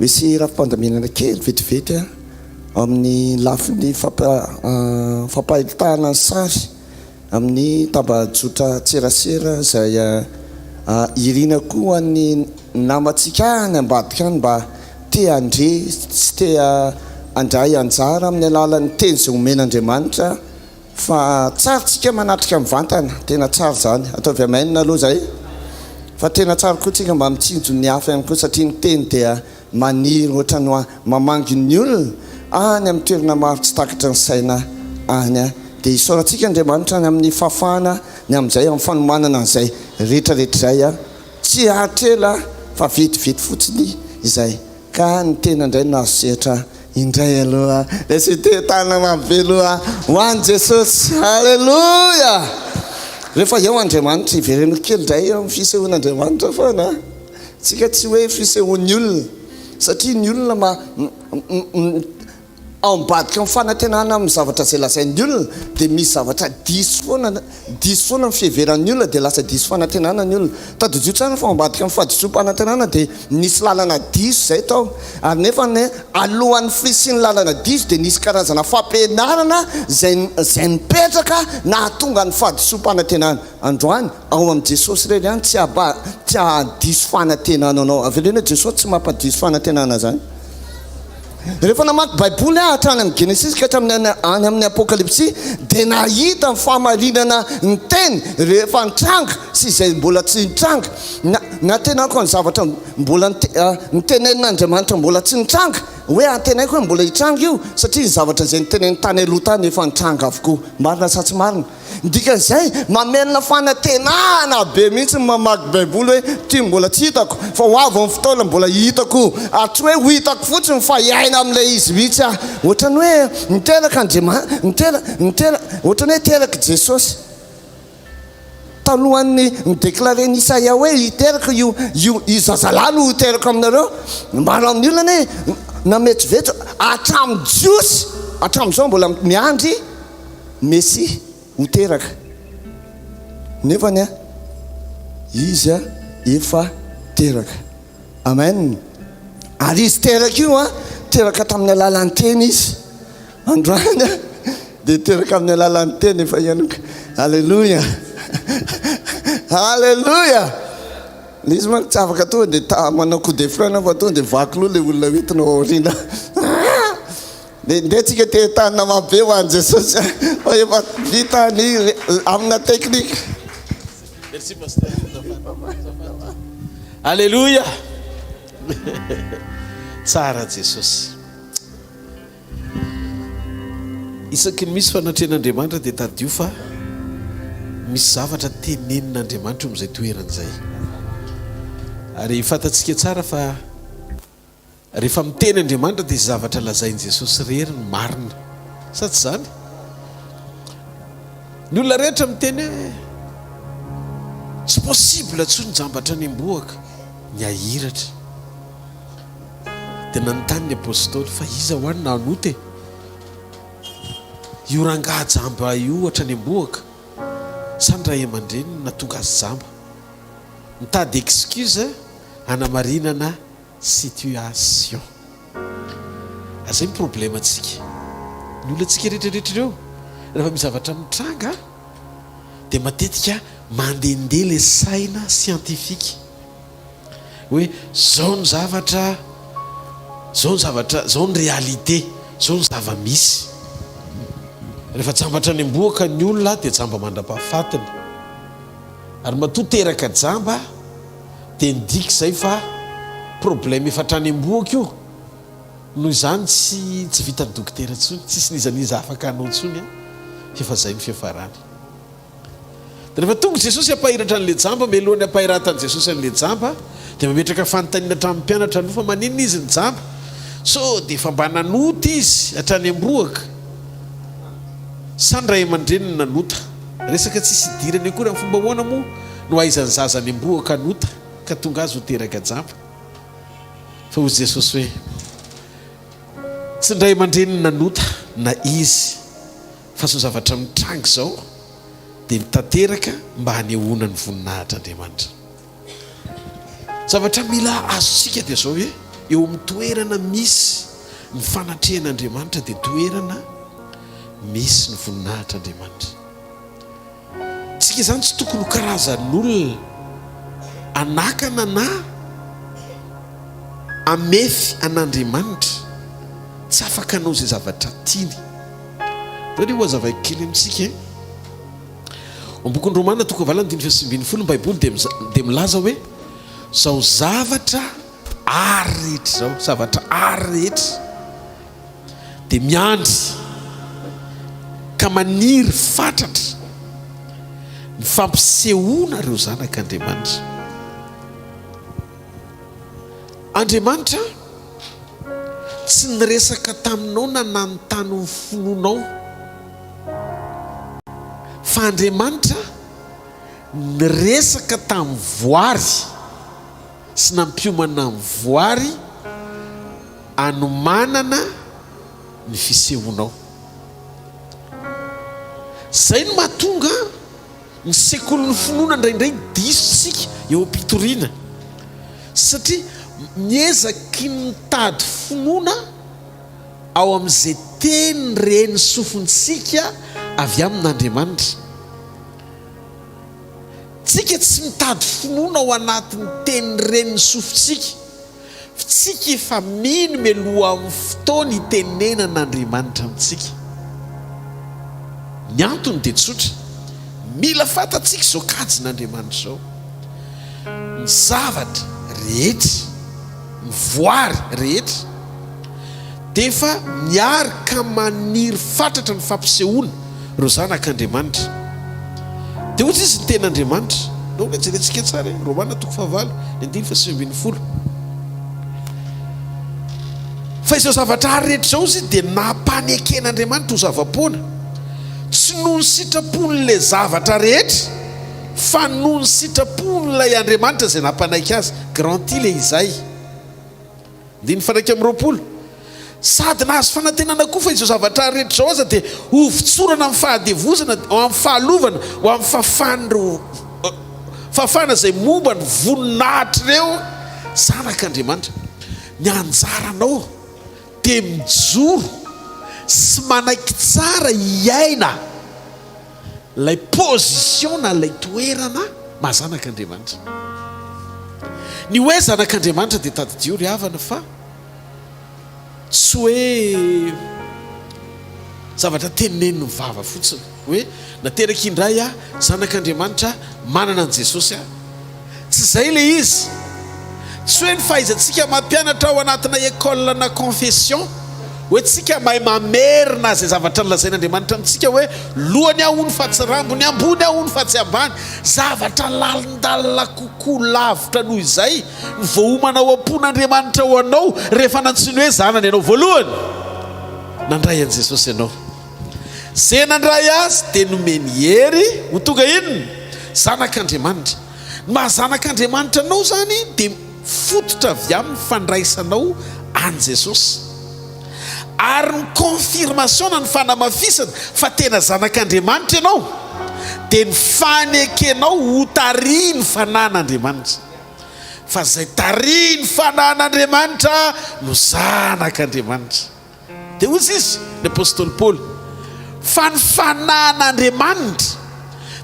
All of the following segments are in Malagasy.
misy raha-pandaminana kely vetivety amin'ny lafiny fampahitana ny sary amin'ny tabajotra tserasera izay irina koa ny namantsika ny ambadika any mba te andre sy te andray anjara amin'ny alalan'ny teny izay omen'Andriamanitra fa tsarytsika manatrika mivantana tena tsara zany ataovy amainina aloha zay fa tena tsara koa tsika mba mitsinjo ny hafa ihany koa satria ny teny dia maniry ohatra ny mamangy ny olona any amin'ny toerana maro tsy takatra ny saina any dia isaorantsika Andriamanitra ny amin'ny fafana ny amin'izay amin'ny fanomanana an'izay rehetrarehetra izay tsy hahatrela fa vetivety fotsiny izay ka ny tena indray nazosehatra indray aloha sy te-tana mabe aloha ho an'i Jesosy. Halleloia. Rehefa eo Andriamanitra ivereno kely indray eo amin'ny fisehoan'Andriamanitra foana tsika tsy hoe fisehoan'ny olona satria ny olona ao ambadika amin'ny fanantenana amin'ny zavatra izay lazain'ny olona dia misy zavatra diso foana amin'ny fiheveran'ny olona dia lasa diso fanantenana ny olona. Tadidrio tsara fa ambadika amin'ny fahadisom-panantenana dia nisy lalana diso izay tao ary nefa alohan'ny frisian'ny lalana diso dia nisy karazana fampianarana izay mipetraka nahatonga ny fahadisom-panantenana. Androany ao amin'ny Jesosy ireny ihany tsy hahadiso fanantenana anao. Avelena Jesosy tsy mampadiso fanantenana zany. Rehefa namaky baiboly hatrany amin'ny Genesis ka hatramin'ny any amin'ny Apokalipsy dia nahita ny fahamarinana ny teny rehefa nitranga sy izay mbola tsy nitranga na tenako ny zavatra mbola nitenen'Andriamanitra mbola tsy nitranga hoe antenaiko hoe mbola hitranga io satria ny zavatra izay nitenen'ny tany aloha tany efa nitranga avokoa. Marina sa tsy marina? Dikan'izay mamelona fanantenana be mihitsy mamaky baiboly hoe ty mbola tsy hitako fa ho avy amin'ny fotoana mbola hitako tsy hoe ho hitako fotsiny fa iaina amin'ilay izy mihitsy ohatrany hoe niteraka ohatrany hoe teraka Jesosy talohan'ny nidéclareny Isaia hoe hiteraka io zazalahy no hiteraka aminareo. Maro amin'ny olona hoe nametsovetso hatramin'ny jiosy hatramin'izao mbola miandry Mesy ho teraka nefany izy efa teraka. Amen. Ary izy teraka io teraka tamin'ny alalan'ny teny izy androany dia teraka amin'ny alalan'ny teny efa ianoko. Halleluia. Halleluia. Izy manko tsy afaka tonga dia manao coup de frein fa tonga dia vaky loha ilay olona hoentina aoriana. Dia tsika te-tanina mabe ho an'i Jesosy fa efa vita ny amina teknika. Merci pasteur. Alléluia. Tsara Jesosy. Isaky misy fanatren'Andriamanitra dia tadio fa misy zavatra tenenin'Andriamanitra amin'izay toeran'izay. Ary fantatsika tsara fa rehefa miteny Andriamanitra dia zavatra lazain'i Jesosy rery ny marina. Sa tsy zany? Ny olona rehetra miteny tsy possible tsy nijambatra ny amboaka ny ahiratra. Dia nanontany ny apôstôly fa iza ho any nanoty io rangaha jamba io ohatra ny amboaka sa ny ray aman-dreny natonga azy jamba. Mitady excuse hanamarinana situation. Azay ny problème antsika. Ny olona antsika rehetrarehetra ireo rehefa misy zavatra mitranga dia matetika mandehandeha ilay saina scientifique hoe zao ny zavatra zao ny réalité, zao ny zava-misy. Rehefa jambatra ny amboaka ny olona dia jamba mandra-pahafatiny ary matoa teraka jamba dia ndika izay fa problème efa trany amboaka io. Noho izany tsy vita ny dokotera ntsony, tsisy nizaniza afaka hanao ntsony efa zay ny fiafarany. Dia rehefa tonga Jesosy hampahiratra an'ilay jamba melohan'ny hampahiratany Jesosy an'ilay jamba dia mametraka fanontaniana hatramin'ny mpianatra no fa maninona izy ny jamba so dia efa mba nanoty izy hatrany amboaka sa ny ray aman-dreny nanota. Resaka tsisy idirany akory amin'ny fomba hoana moa no aizany zazany amboaka nota ka tonga azy ho teraka jamba. Fa hozy Jesosy hoe tsy ny ray aman-dreny nanota na izy fa so zavatra mitranga zao dia mitateraka mba hanehoana ny voninahitr'Andriamanitra. Zavatra mila azontsika dia zao hoe eo amin'ny toerana misy ny fanatrehan'Andriamanitra dia toerana misy ny voninahitr'Andriamanitra. Tsika izany tsy tokony ho karazan'olona anakana na amefy an'Andriamanitra tsy afaka hanao izay zavatra tiany. Dia ho azavaiko kely amintsika bokin'ny Romana 9:20 Baiboly dia milaza hoe zao zavatra ary rehetra dia miandry ka maniry fatratra ny fampisehoana ireo zanak'Andriamanitra. Andriamanitra tsy niresaka taminao na nanontany ny finoanao, fa Andriamanitra niresaka tamin'ny voary sy nampiomana ny voary anomanana ny fisehoanao. Zay no mahatonga ny sekolin'ny finoana indraindray disosika eo am-pitoriana, satria miezaky mitady finoana ao amin'izay teny reny sofintsika avy amin'Andriamanitra. Tsika tsy mitady finoana ao anatin'ny teny reny sofintsika, fa tsika efa mino mialoha amin'ny fotoana itenenan'Andriamanitra amintsika. Ny antony dia tsotra, mila fantatsika izao kajin'Andriamanitra izao. Ny zavatra rehetra, ny voary rehetra dia efa miaraka maniry fatratra ny fampisehoana ireo zanak'Andriamanitra. Dia ohatra izy ny ten'Andriamanitra, nao ny jerentsika tsara Romana 9:9-10. Fa izao zavatra ary rehetra izao izy dia nampanenken'Andriamanitra ho zava-poana, tsy noho ny sitrapon'ilay zavatra rehetra, fa noho ny sitrapon'ilay Andriamanitra izay nampanaiky azy. Garanti ilay izay 9:20. Sady nahazo fanantenana koa fa izao zavatra rehetra izao aza dia hovitsorana amin'ny fahadevozana, amin'ny fahalovana, ho amin'ny fafana izay momba ny voninahitra ireo zanak'Andriamanitra. Ny anjaranao dia mijoro sy manaiky tsara hiaina lay position na lay toerana mahazanak'Andriamanitra. Ny hoe zanak'Andriamanitra dia tadidio ry havana, fa tsy hoe zavatra teneniny mivava fotsiny hoe nateraka indray zanak'Andriamanitra manana an' Jesosy tsy zay le izy. Tsy hoe ny fahaizantsika mampianatra ao anatina école na confession hoe tsika mahay mamerina zay zavatra nylazain'Andriamanitra amintsika hoe lohany ahony fa tsy rambony, ambony ahony fa tsy ambany. Zavatra lalindalina kokoa lavitra noho izay ny voahomana ao am-pon'Andriamanitra ho anao rehefa nantsiny hoe zanany ianao voalohany. Nandray an' Jesosy ianao, zay nandray azy dia nomeny hery ho tonga inona? Zanak'Andriamanitra. Mahazanak'Andriamanitra anao zany dia fototra avy amin'ny fandraisanao an' Jesosy, ary ny confirmation na ny fanamafisana fa tena zanak'Andriamanitra ianao dia ny fanekenao ho taria ny fanan'Andriamanitra. Fa zay taria ny fanan'Andriamanitra no zanak'Andriamanitra. Dia ozy izy ny apôstôly Paoly, fa ny fanan'Andriamanitra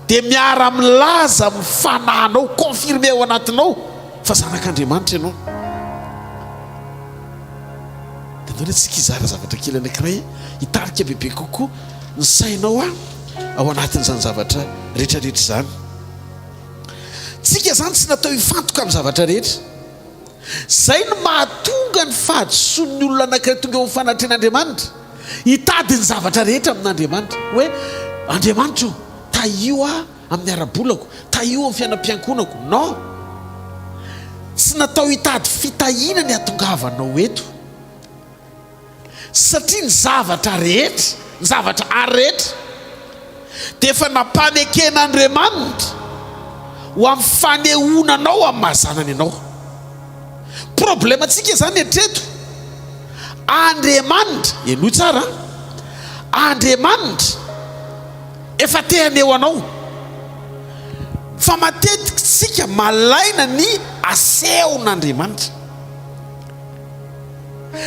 dia miara milaza amin'ny fananao, confirme ao anatinao fa zanak'Andriamanitra ianao. Dia tsika hizara zavatra kely anankiray hitarika bebe kokoa ny sainao ao anatin'izany zavatra rehetrarehetra izany. Tsika zany tsy natao hifantoka amin'ny zavatra rehetra. Zay no mahatonga ny fahadisoan'ny olona anankiray tonga eo amin'ny fanatrehan'Andriamanitra hitady ny zavatra rehetra amin'Andriamanitra hoe Andriamanitra taio amin'ny arabolako, taio amin'ny fiainam-piankonako. Non, tsy natao hitady fitahiana ny atongavanao eto, satria ny zavatra rehetra, ny zavatra ary rehetra dia efa nampaneken'Andriamanitra ho amin'ny fanehonanao amin'ny mahazanany ianao. Problema antsika zany etreto, Andriamanitra enoy tsara, Andriamanitra efa te haneo anao, fa matetika tsika malaina ny asehon'Andriamanitra.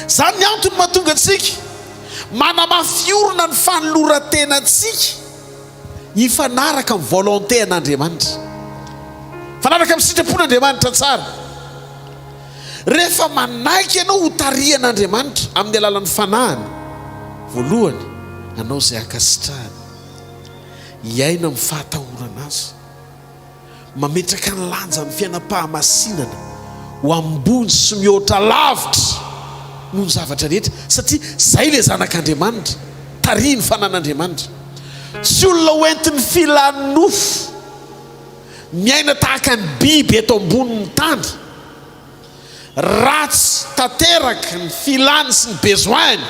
Zany ny antony mahatonga antsika manamafiorona ny fanoloran-tenantsika hifanaraka amin'ny volonté an'Andriamanitra, fanaraka amin'ny sitrapon'Andriamanitra tsara. Rehefa manaiky ianao ho tarihan'Andriamanitra amin'ny alalan'ny fanahany, voalohany anao izay akasitrahany, hiaina amin'ny fahatahorana azy, mametraka ny lanja ny fiainam-pahamasinana ho ambony sy mihoatra lavitra noho ny zavatra rehetra, satria zay le zanak'Andriamanitra, taria ny fanan'Andriamanitra. Tsy olona hoentin'ny filany nofo, miaina tahaka ny biby eto ambonin'ny tany, ratsy tanteraka ny filany sy ny besoiny,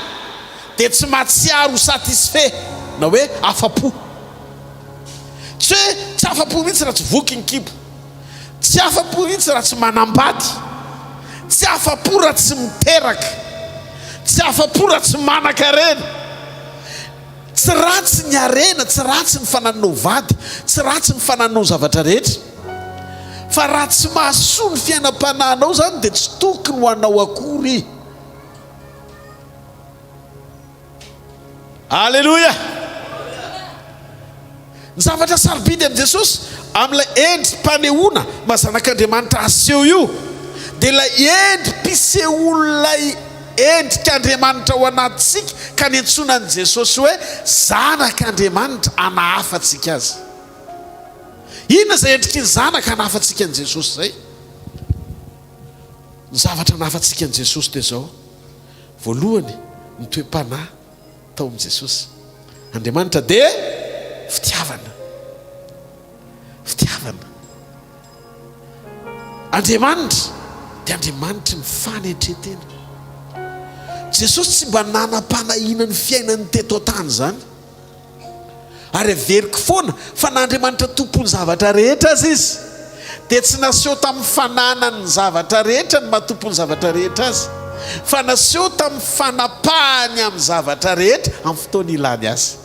dia tsy mahatsiaro ho satisfait na hoe afa-po. Tsy hoe tsy afa-po mihitsy raha tsy voky ny kibo, tsy afa-po mihitsy raha tsy manambady, tsy afa-po raha tsy miteraka, tsy afa-po raha tsy manan-karena. Tsy ratsy ny arena, tsy ratsy ny fananao vady, tsy ratsy ny fananao zavatra rehetra, fa raha tsy mahasoa ny fiainam-panahinao zany dia tsy tokony ho anao akory. Alleluia. Ny zavatra sarobidy amin'i Jesosy amin'ilay endrim-panehoana mazanak'Andriamanitra aseho io, dia ilay endrim-pisehoan'ilay endrik'Andriamanitra ao anatintsika ka niantsoana an'i Jesosy hoe zanak'Andriamanitra anahafantsika azy. Inona izay endriky ny zanaka hanahafantsika an'i Jesosy zay? Ny zavatra hanahafantsika an'i Jesosy dia zao: voalohany, ny toe-panahy tao amin'i Jesosy. Andriamanitra dia fitiavana. Fitiavana. Andriamanitra dia Andriamanitra ny fanetretena. Jesosy tsy mba nanam-panahina ny fiainany teto tany zany, ary averiko foana fa n'Andriamanitra tompony zavatra rehetra azy izy, dia tsy naseho tamin'ny fananany ny zavatra rehetra ny mahatompony zavatra rehetra azy, fa naseho tamin'ny fanapahany amin'ny zavatra rehetra amin'ny fotoana ilany azy.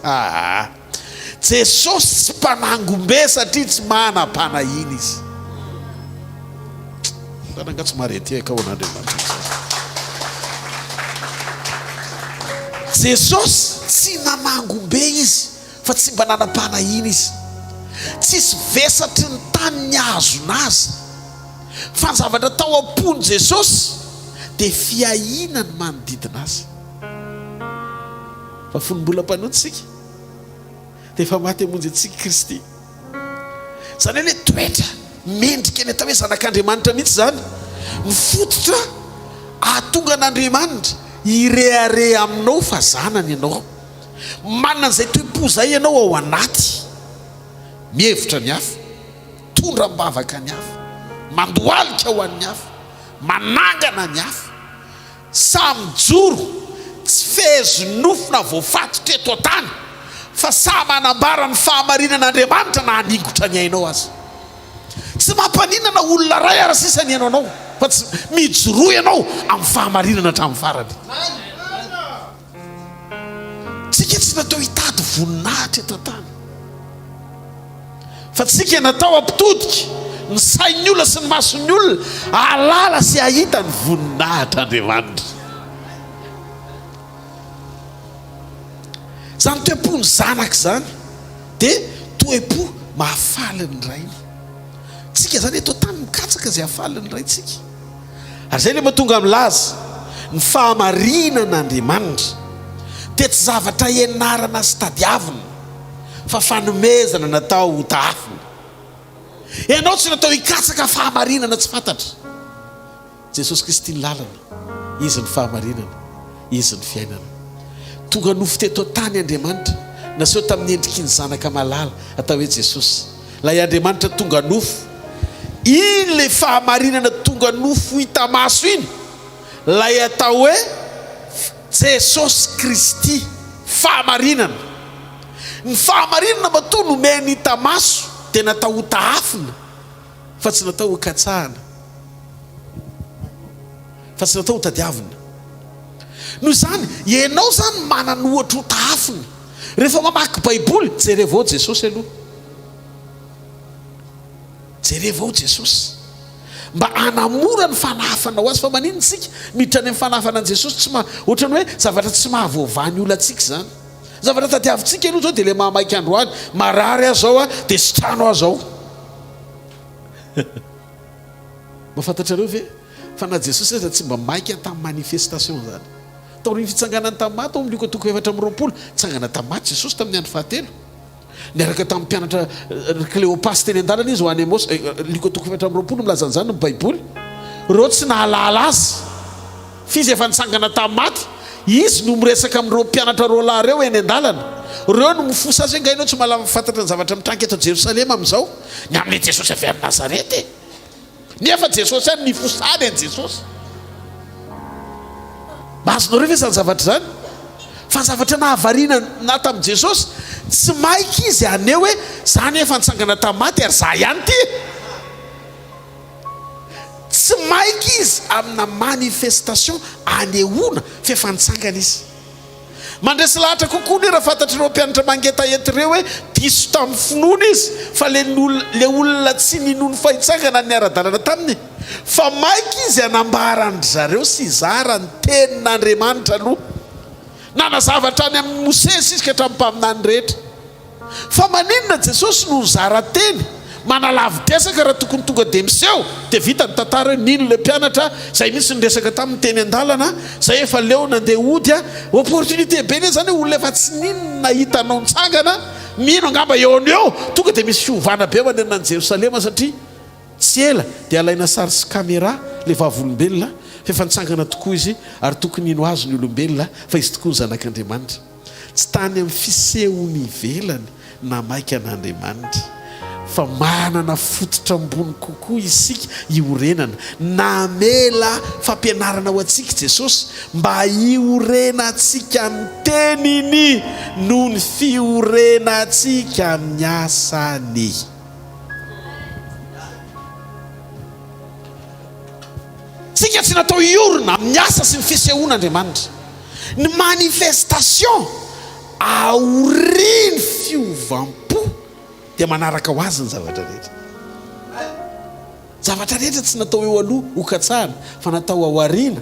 Jesosy tsy mpanangombe satria tsy manam-panahina izy. Anangatsy marety ka ho an'Andriamanitra. Jesosy tsy nanangombe izy, fa tsy mba nanam-panahina izy. Tsisy vesatry ny tany ny ahazon'azy, fa ny zavatra tao am-pony Jesosy dia fiahina ny manodidina azy. Fa fonombolam-panotsika dia efa maty hamonjy antsika Kristy. Zany hoe toetra mendrika ny atao hoe zanak'Andriamanitra mihitsy zany, mifototra ahatonga an'Andriamanitra irehare aminao fa zanany ianao, manana izay toe-po zay ianao ao anaty, mihevitra ny hafa, tondram-bavaka ny hafa, mandohalika ho an'ny hafa, manangana ny hafa, samy joro, tsy fehezo-nofo na voafatotra eto an-tany, fa samy manambara ny fahamarinan'Andriamanitra na haningotra ny ainao azy. Tsy mampaninana olona ray ara-sisa ny ianao, fa tsy mijoroa ianao amin'ny fahamarinana hatramin'ny farany. Tsika tsy natao hitady voninahitra eto an-tany, fa tsika natao ampitodika ny sain'ny olona sy ny mason'ny olona ahalala sy ahita ny voninahitr'Andriamanitra. Zany toe-po ny zanaka zany dia toe-po mahafaly ny rainy. Tsika zany eto tany mikatsaka izay hafaly ny raintsika. Ary zay le mahatonga milaza ny fahamarinan'Andriamanitra dia tsy zavatra ianarana sy tadiavina, fa fanomezana natao ho tafina. Ianao tsy natao hikatsaka fahamarinana tsy fantatra. Jesosy Kristy ny lalana, izy ny fahamarinana, izy ny fiainana. Tonga nofo teto tany Andriamanitra, naseho tamin'ny endriky ny zanaka malala atao hoe Jesosy. Lay Andriamanitra tonga nofo, iny le fahamarinana tonga nofo hita maso iny, lay atao hoe Jesosy Kristy fahamarinana. Ny fahamarinana matoa nomeny hita maso dia natao ho taafina, fa tsy natao ho katsahana, fa tsy natao ho tadiavina. Noho izany ianao zany manana ohatra ho taafina. Rehefa mamaky baiboly, jereo Jesosy aloha, jereo Jesosy. mba anamora ny fanafana ho azy fa manino tsika miditra any amin'ny fanafana an Jesosy tsy ohatrany hoe zavatra tsy mahavoavany olona atsika zany zavatra tadiavintsika aloha zao dia le mahamaika androany marary azy zao a dia sitrano azy zao mahafantatrareo ve fa na Jesosy aza tsy mba maika tamin'ny manifestation zany taoriny fitsanganany tamin'ny maty ao amin'ny Luka 4:20 tsangana tamin'ny maty Jesosy tamin'ny andro fahatelo niaraka tamin'ny mpianatra Cléopas teny an-dalana izy ho any Amos Luka 4:20 milazan'izany ny Baiboly reo tsy nahalala azy fizy efa nitsangana tamin'ny maty izy no miresaka amin'ireo mpianatra roa lahy reo eny an-dalana reo no mifosa azy ngainao tsy mala mifantatra ny zavatra mitranky eto Jerosalema amin'izao ny amin'ny Jesosy avy amin'ny Nazarety nefa Jesosy any nifosany any Jesosy mahazonareo ve zany zavatra zany fa zavatra nahavariana na tamin'i Jesosy tsy maiky izy aneo hoe zany efa nitsangana tamin'ny maty ary za ihany ty tsy maiky izy amina manifestation anehoana fa efa nitsangana izy mandresy lahatra kokoa ny raha fantatrareo mpianatra mangeta entireo hoe diso tamin'ny finoana izy fa le olona tsy ninony fahitsangana ny ara-dalana taminy fa maiky izy anambarany zareo sy izara ny tenin'Andriamanitra aloha nanazavatra any amin'ny Mosesy izy ka hatramin'ny mpaminany rehetra fa maninona Jesosy no zara teny manalavitesaka raha tokony tonga de miseho dia vita ny tantara hoe nino le mpianatra zay misy nyresaka tamin'ny teny an-dalana zay efa leo nandeha ody a opportunité be ne zany hoe olona efa tsy ninona hitanao nitsangana mino angamba eo ny eo tonga dia misy fiovana be manenina any Jerosalema satria tsy ela dia alaina sary sy caméra le vavolombelona fa efa nitsangana tokoa izy ary tokony ino azo ny olombelona fa izy tokoa ny zanak'Andriamanitra tsy tany amin'ny fisehony ivelany na maika an'Andriamanitra fa manana fototra ambony kokoa isika iorenana namela fampianarana ho antsika Jesosy mba iorenantsika amin'ny teniny noho ny fiorenantsika amin'ny asany sika tsy natao iorona amin'ny asa sy ny fisehoan'Andriamanitra ny manifestation aoriny fiovampo dia manaraka ho azy ny zavatra rehetra tsy natao eo aloha hokatsahana fa natao ao aoriana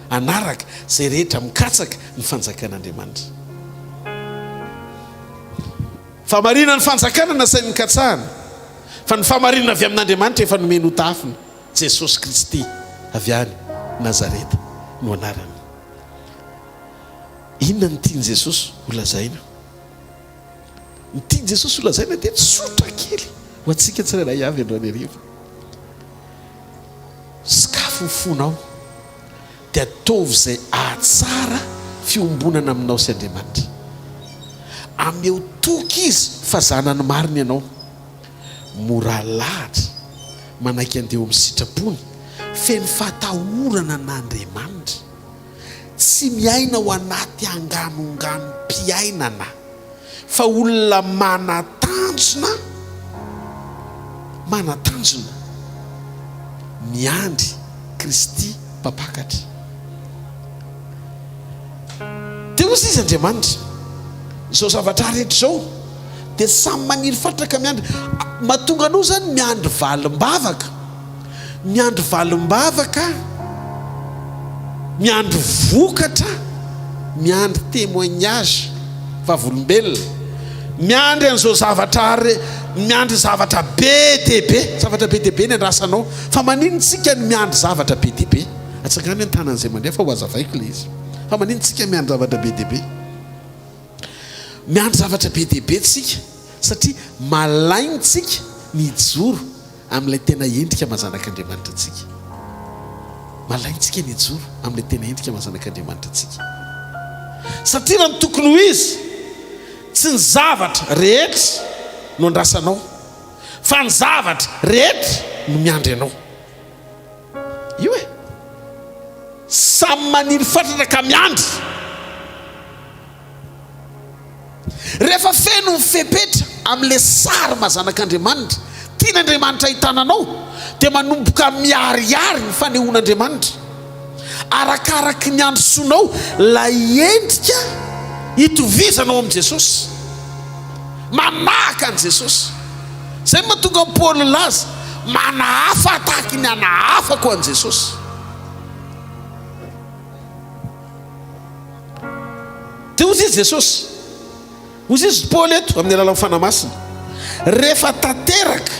anaraka zay rehetra mikatsaka ny fanjakan'Andriamanitra famarina ny fanjakana nasain'ny katsahana fa ny famarina avy amin'Andriamanitra efa nomeny ho tafiny Jesosy Kristy avy any Nazareta no anarany inona ny tiany Jesosy holazaina ny tiany Jesosy holazaina dia tsotra kely ho antsika tsirairay avy androany hariva sakafo fonao dia ataovy izay ahatsara fiombonana aminao sy Andriamanitra ameo toky izy fa zanany mariny ianao mora lahatra manaiky andeha amin'ny sitrapony feno fatahorana n'Andriamanitra tsy miaina ao anaty anganonganom-piainana fa olona manatanjona miandry Kristy mpapakatra dia ozy izy Andriamanitra zao zavatra rehetra zao dia samy maniry fatraka miandry mahatonga anao zany miandry valim-bavaka miandry vokatra miandry témoignage vavolombelona miandry an'izao miandry zavatra be dehibe ny andrasanao fa maninontsika ny miandry zavatra be dehibe atsangany an-tanan'izay mandeha fa ho azavaiko le izy fa maninontsika miandry zavatra be dehibe miandry zavatra be dehibe tsika satria malaintsika ny joro amin'ilay tena endrika mazanak'Andriamanitra tsika malaintsika ny joro amin'ilay tena endrika mazanak'Andriamanitra tsika satria raha ny tokony ho izy tsy ny zavatra rehetra no andrasanao fa ny zavatra rehetra no miandry anao io e samy maniry fatratra ka miandry rehefa feno mifepetra amin'ilay sary mazanak'Andriamanitra tian'Andriamanitra hitananao dia manomboka miariary ny fanehoan'Andriamanitra arakaraky ny androsonao lay endrika hitovizanao amin'i Jesosy manaka an' Jesosy zay mahatonga Paoly laza manahafa tahaky ny anahafa koa an Jesosy. Dia hozy izy Jesosy, hozy izy Paoly eto amin'ny alalan'ny fanamasina, rehefa tanteraka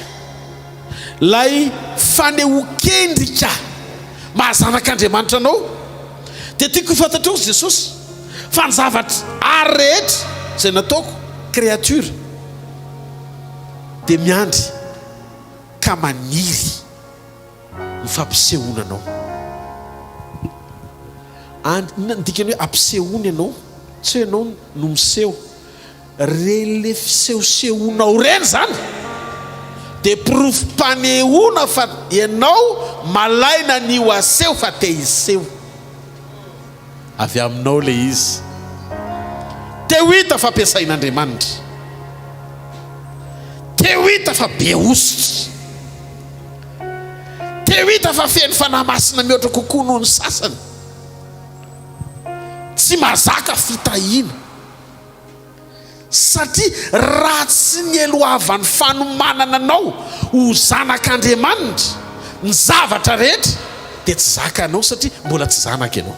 lay fanehoan-kendrika mahazanak'Andriamanitra anao, dia tiako hifantatrao Jesosy fa ny zavatra ary rehetra izay nataoko créature dia miandry ka maniry ny fampisehoana anao. Ndikany hoe ampisehoana ianao, tsy hoe ianao no miseho, rele fisehosehoanao reny zany dia profim-panehoana fa ianao malaina ny ho aseho fa te hiseho avy aminao le izy. Te ho hita fampiasain'Andriamanitra, te ho hita fa be ositra, te ho hita fa feno fanamasina mihoatra kokoa noho ny sasany, tsy mazaka fitahiana, satria raha tsy ny elohavan'ny fanomanana anao ho zanak'Andriamanitra ny zavatra rehetra dia tsy zaka anao, satria mbola tsy zanaka ianao,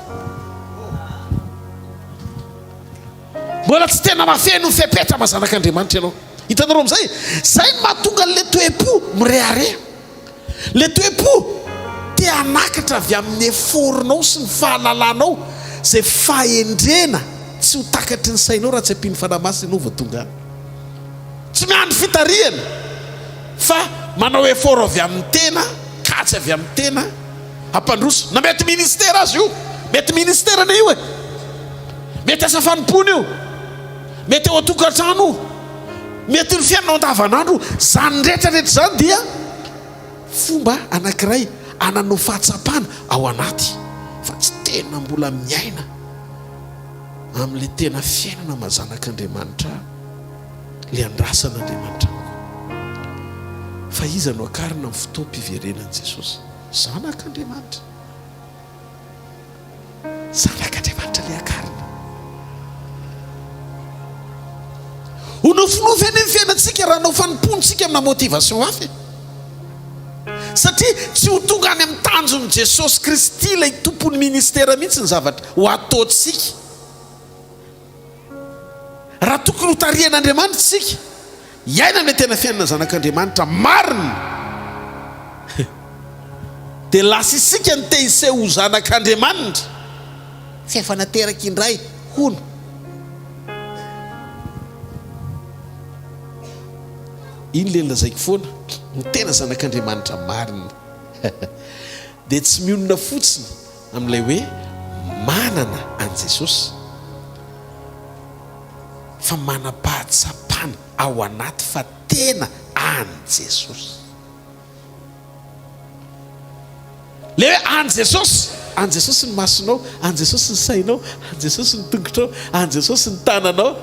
mbola tsy tena mafeno ny fepetra mazanak'Andriamanitra ianao. Hitanareo amin'izay, zay no mahatonga le toe-po mirehare, le toe-po te hanakatra avy amin'ny eforinao sy ny fahalalanao zay fahendrena tsy ho takatry ny sainao raha tsy ampiany fanamasina ianao vao tonga any. Tsy miandry fitariana fa manao effort avy amin'ny tena, katsy avy amin'ny tena hampandroso. Na mety ministera azy io, mety ministerana io e, mety asa fanompony io, mety eo an-tokantrano io, mety ny fiainanao andavanandro, zany rehetrarehetra zany dia fomba anankiray ananao fahatsapana ao anaty, fa tsy tena mbola miaina amin'le tena fiainana mazanak'Andriamanitra, le andrasan'Andriamanitra fa iza no akarina amin'ny fotoam-piverenan'i Jesosy, zanak'Andriamanitra, zanak'Andriamanitra le akarina. Ho nofinofy any amin'ny fiainantsika raha nao fanompontsika amina motivation hafa, satria tsy ho tonga any amin'ny tanjon'i Jesosy Kristy ilay tompon'ny ministera mihitsy ny zavatra ho ataontsika. Raha tokony ho tarihan'Andriamanitra tsika iaina amin'ny tena fiainana zanak'Andriamanitra marina, dia lasa isika ny te hiseho ho zanak'Andriamanitra fa efa nateraka indray hono. Iny le lazaiko foana, ny tena zanak'Andriamanitra marina dia tsy mionona fotsiny amin'ilay hoe manana an Jesosy, fa manam-pahatsapana ao anaty fa tena an Jesosy. Le hoe an Jesosy, an Jesosy ny masonao, an Jesosy ny sainao, an Jesosy ny tongotrao, an Jesosy ny tananao.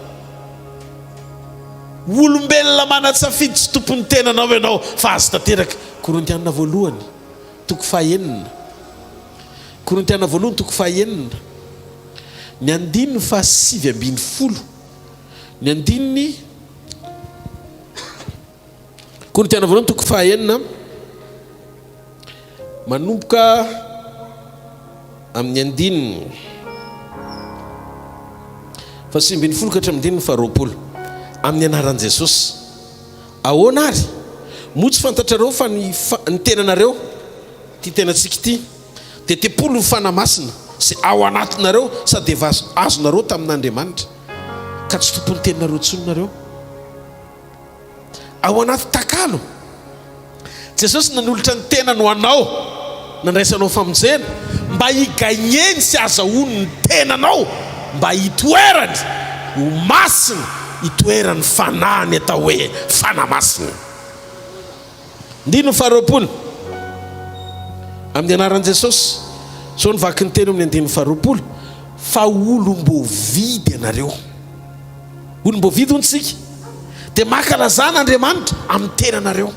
Olombelona manatsafidy tsy tompony tenanao ianao fa azo tanteraka. Korintiana voalohany toko fahaenina, Korintiana voalohany toko fahaenina, ny andininy fa 7:20, ny andininy Korintiana voalohany toko fahaenina manomboka amin'ny andininy fa 7:20 ka hatramin'ny andininy fa 20, amin'ny anaran'i Jesosy. Ahoana ary moa tsy fantatrareo fa ny tenanareo ty tenantsika ity dia tepolo ny fanamasina sy ao anatinareo sady efa azonareo tamin'Andriamanitra ka tsy tompony tenanareo tsononareo. Ao anaty takalo Jesosy nanolotra ny tenany ho anao, nandraisanao famonjena mba higagneny sy azahoany ny tenanao, mba hitoerany ho masina, hitoerany fanahany atao hoe fanamasina. Ndino faharoapolo amin'ny anaran'i Jesosy, so nivaky ny teny amin'ny andininy faharoapolo, fa olom-bovidy ianareo. Olom-bovidy ontsika dia mankalazan'Andriamanitra amin'ny tenanareo.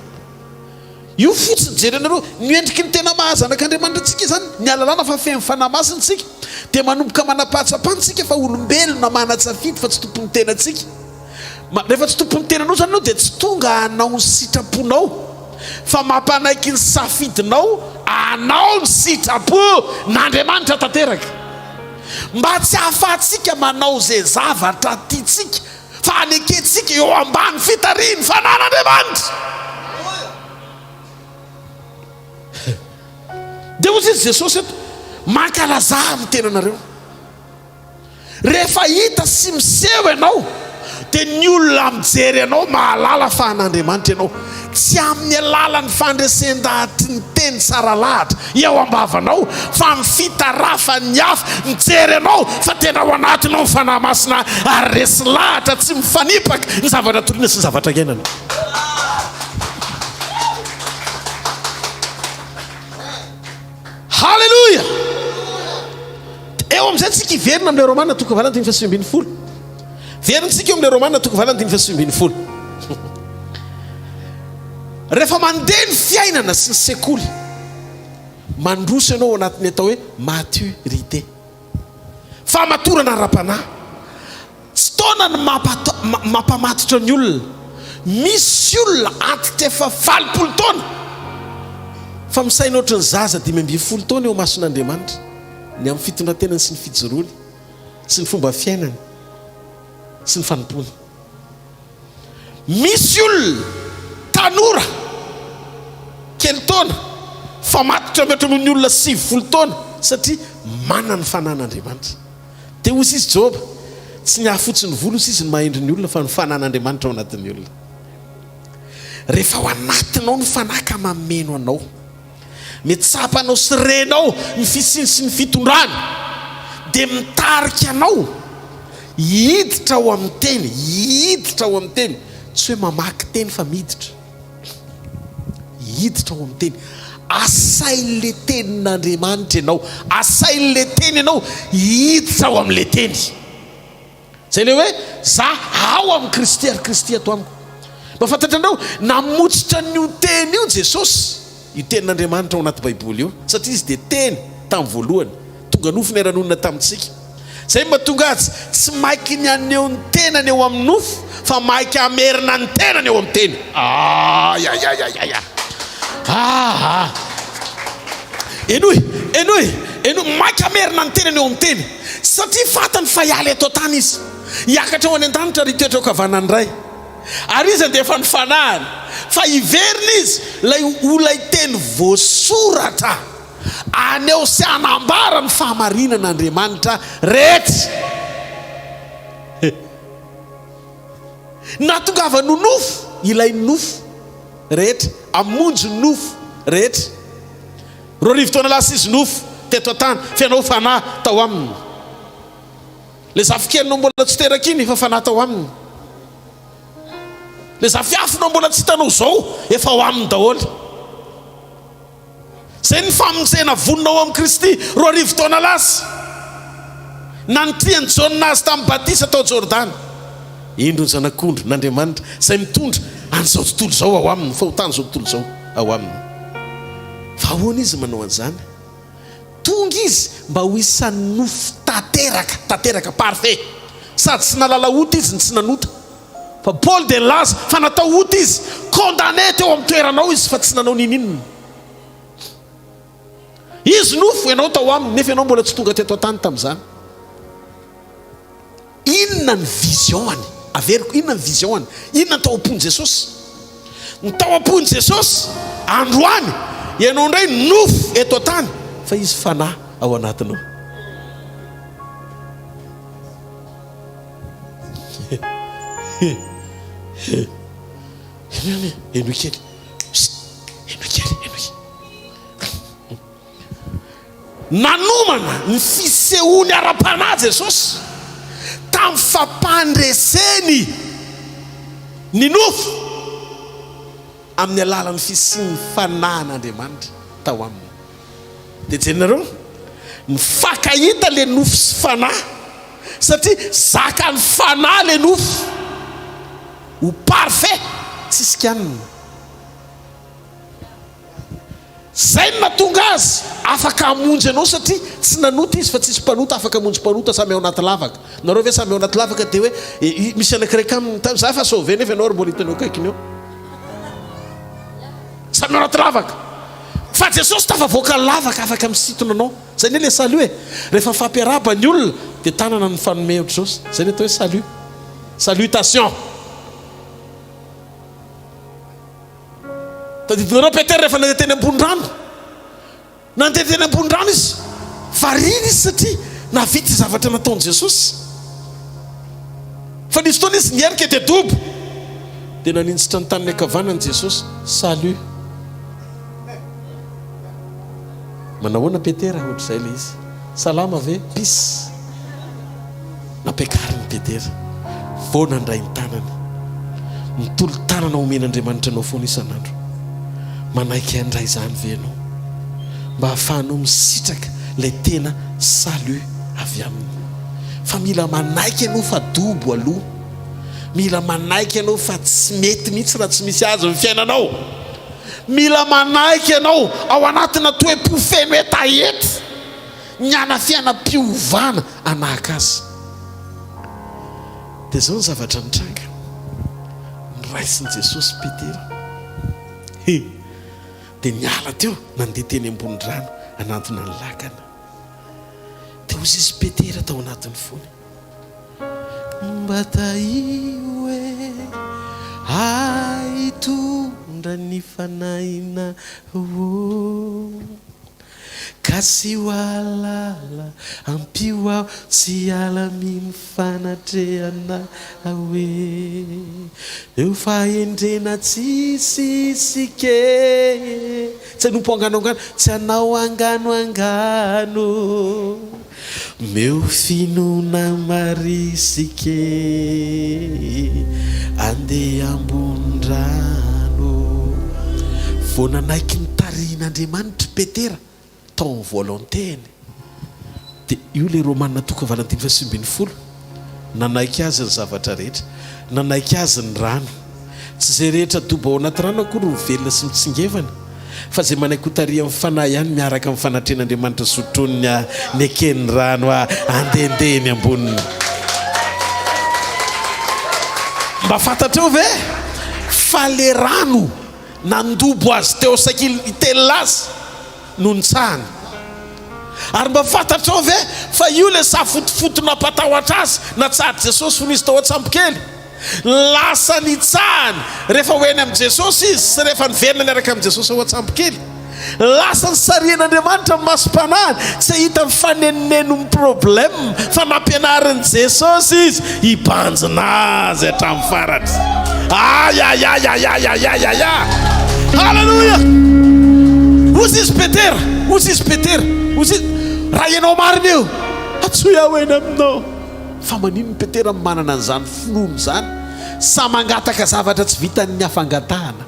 Io fotsiny jerenareo miendriky ny tena mahazanak'Andriamanitra antsika zany, ny alalana fa feno fanamasina tsika dia manomboka manam-pahantsapantsika fa olombelona manatsafidy fa tsy tompony tenantsika. Rehefa tsy tompony tenanao zany anao dia tsy tonga hanao ny sitraponao fa mampanaiky ny safidinao anao ny sitrapo n'Andriamanitra tanteraka mba tsy hahafahantsika manao zay zavatra tiantsika fa aneketsika eo ambany fitariany fanan'Andriamanitra. dia hozy izy Jesosy eto mankalaza amin'ny tenanareo rehefa hita sy miseho ianao dia ny olona mijery ianao mahalala fa an'Andriamanitra ianao tsy amin'ny alalan'ny fandresen-dahatry ny teny tsara lahatra eo ambavanao fa ny fitarafany hafa mijery ianao fa tena ao anatinao ny fanahy masina ary resy lahatra tsy mifanipaka ny zavatra toriana sy ny zavatra iainana. Halleluja. Eo amin'izay tsika hiverina amin'ilay Romanina toko valana dimy faha 20. Verintsika eo amin'ilay Romanina toko valana dimy faha 20. Rehefa mandeha ny fiainana sy ny sekoly mandroso ianao anatin'ny atao hoe maturité, famatorana ara-panahy. Tsy taona ny mampamatotra ny olona. Misy olona antitra efa 40 taona fa misaina ohatry ny zaza 15 taona eo mason'Andriamanitra ny amin'ny fitondrantenany sy ny fijoroany sy ny fomba fiainany sy ny fanompony. Misy olona tanora kely taona fa matotra mihoatra noho ny olona 70 taona satria manana ny fanan'Andriamanitra. Dia hozy izy Joba tsy ny hahafotsy ny volo izy ny mahendry ny olona fa ny fanan'Andriamanitra ao anatin'ny olona. Rehefa ao anatinao ny fanaka mameno anao mitsapanao sy renao ny fisiny sy ny fitondrany dia mitarika anao hiditra ao amin'ny teny, hiditra ao amin'ny teny, tsy hoe mamaky teny fa miditra, hiditra ao amin'ny teny. Asain'le tenin'Andriamanitra ianao, asain'le teny ianao hiditra ao amin'le teny. Zay le hoe za ao amin'ny Kristy ary Kristy ato amiko. Mba fantatrandreo namotsitra n'io teny io Jesosy, io tenin'Andriamanitra ao anaty Baiboly io, satria izy dia teny tamin'ny voalohany tonga nofo ny ranonina tamintsika. Zay mba tonga azy tsy maiky ny aneo ny tenany eo amin'ny nofo fa maiky amerina ny tenany eo amin'ny teny. Enoy maiky amerina ny tenany eo amin'ny teny satria fatany fa hiala eto tany izy hiakatra ao any an-danitra ary hitoetra ao kavanany ray ary izy dia efa ny fanahany fa hiverina izy lay olay teny voasoratra aneo sy anambara ny fahamarinan'Andriamanitra rehetra. Natongava no nofo ilay nofo rehetra amonjy nofo rehetra. Roa rivo taona lasa izy nofo teto tany fianao fanahy tao aminy. Le zafikenao mbola tsy teraka iny efa fanahy tao aminy. Le zafiafinao mbola tsy hitanao zao efa ao aminy daholo. Zay ny famonjena voninao amin'ny Kristy roa rivo taona lasa nanotriany Jaonazy tamin'ny Batisa tao Jordana. Indro ny zanak'ondro n'Andriamanitra zay mitondra an'izao tontolo zao ao aminy, fahotany zao tontolo zao ao aminy. Fa ahoana izy manao an'izany? Tonga izy mba ho isan'ny nofo tanteraka parfait, sady tsy nalala ota izy ny tsy nanota. Fa Paul de laza fa natao ota izy, condamné teo amin'ny toeranao izy fa tsy nanao nininina. Izy nofo ianao tao aminy nefa ianao mbola tsy tonga teto an-tany tamin'izany. Inona ny vision-any? Averiko, inona ny vision-any? Inona ny tao am-pony Jesosy? Ny tao am-pony Jesosy androany ianao indray nofo eto an-tany fa izy fanahy ao anatinao. Eno kely. Nanomana ny fisehoany ara-panahy Jesosy tamin'ny fampandreseny ny nofo amin'ny alalan'ny fisiany fanahyn'Andriamanitra tao aminy. Dia jerenareo mifakahita le nofo sy fanahy satria zaka ny fanahy le nofo ho parfait tsisy kianina. Zay no natonga azy afaka hamonjy anao satria tsy nanota izy fa tsisy mpanota afaka hamonjy mpanota samy ao anaty lavaka. Nareo ve samy ao anaty lavaka dia hoe misy anakiraiky aminy za fa sauvé nefa ianao ary mbola hitanao akaikiny eo. samy anaty lavaka fa Jesosy tafavoaka lavaka afaka misitona anao zay ne le salut e rehefa fampiaraba ny olona dia tanana ny fanome ohatr' zao zay ny atao hoe salut salutation tadidinareo Petera rehefa nandeha teny ambony rano nandeha teny ambony rano izy variny izy satria navity zavatra nataony Jesosy fa nisy fotoana izy nierika dia dobo dia nanintsitra ny taniny ankavanany Jesosy salut manahoana Petera ohatr'izay le izy salama ve peace nampiakariny Petera vao nandray ny tanany nitolo tanana omen'Andriamanitra anao foana isan'andro manaiky andray izany ve anao mba hahafahanao misitraka lay tena salut avy aminy fa mila manaiky ianao fa dobo aloha mila manaiky ianao fa tsy mety mihitsy raha tsy misy azy amin'ny fiainanao mila manaiky ianao ao anatina toe-po feno etaety ny ana fiainam-piovana anahaka azy dia zao ny zavatra nitranga nyraisin'i Jesosy Petera dia niala teo nandeha teny ambony rano anatona ny lakana dia ozy izy Petera tao anatiny fony mba taio e aitondra ny fanaina ka sy ho alala ampio aho tsy alaminy fanatrehana hoe eo fahendrena tsisy isike tsy hanompo anganoangano tsy hanao anganoangano meo finona marisike andeha ambony rano vao nanaiky nitarian'Andriamanitra Petera tao ny volontény dia io le Romanina toko valantiny fa simbin'ny folo nanaiky azy ny zavatra rehetra nanaiky azy ny rano tsy zay rehetra dobo ao anaty rano akory velona sy mitsingevana fa zay manaiky ho taria amin'ny fanahy ihany miaraka amin'ny fanatren'Andriamanitra sotroniny ny eken'ny rano andendeny amboniny mba fantatreo ve fa le rano nandobo azy teo sakily itelona azy no nitsahany ary mba fantatrao ve fa io le safotofotona mpatahotra azy natsahatra Jesosy fony izy tao an-tsambokely lasa nitsahany rehefa hoeny amin'i Jesosy izy sy rehefa niverina niaraka amin'i Jesosy ao an-tsambokely lasa ny sarian'Andriamanitra masompanahany tsy hita mifanenoneno ny problème fa nampianarin'i Jesosy izy hibanjina azy hatramin'ny faratra ayayayayayayaya halleluja ozy izy Petera ozy izy Petera ozy izy raha ianao marina eo atsoy aho eny aminao fa manino ny Petera manana an'izany finono zany sa mangataka zavatra tsy vitan'ny hafangatahana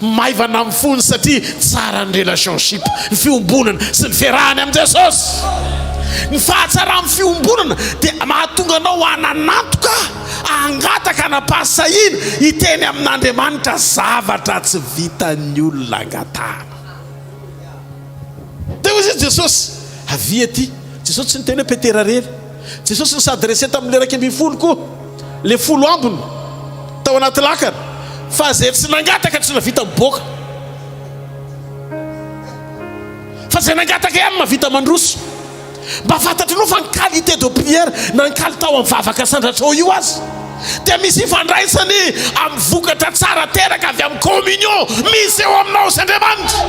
maivana amin'ny fony satria tsara ny relationship ny fiombonana sy ny fiarahany amin'i Jesosy ny fahatsara amin'ny fiombonana dia mahatonga anao ananantoka angataka napasahina hiteny amin'Andriamanitra zavatra tsy vitan'ny olona angatahana dia ozy izy Jesosy avia ty Jesosy tsy niteny hoe Petera rely Jesosy ny s'adresse tamin'le raiky ambin'ny folo koa le folo ambiny tao anaty lakana fa zay tsy nangataka tsy navita miboaka fa zay nangataka ihany mavita mandroso mba fantatranao fa ny qualité de prière na ny qualité ao am'vavaka sandratrao io azy dia misy ifandraisany amin'ny vokatra tsara teraka avy amin'ny communion misy eo aminao sy Andriamanitra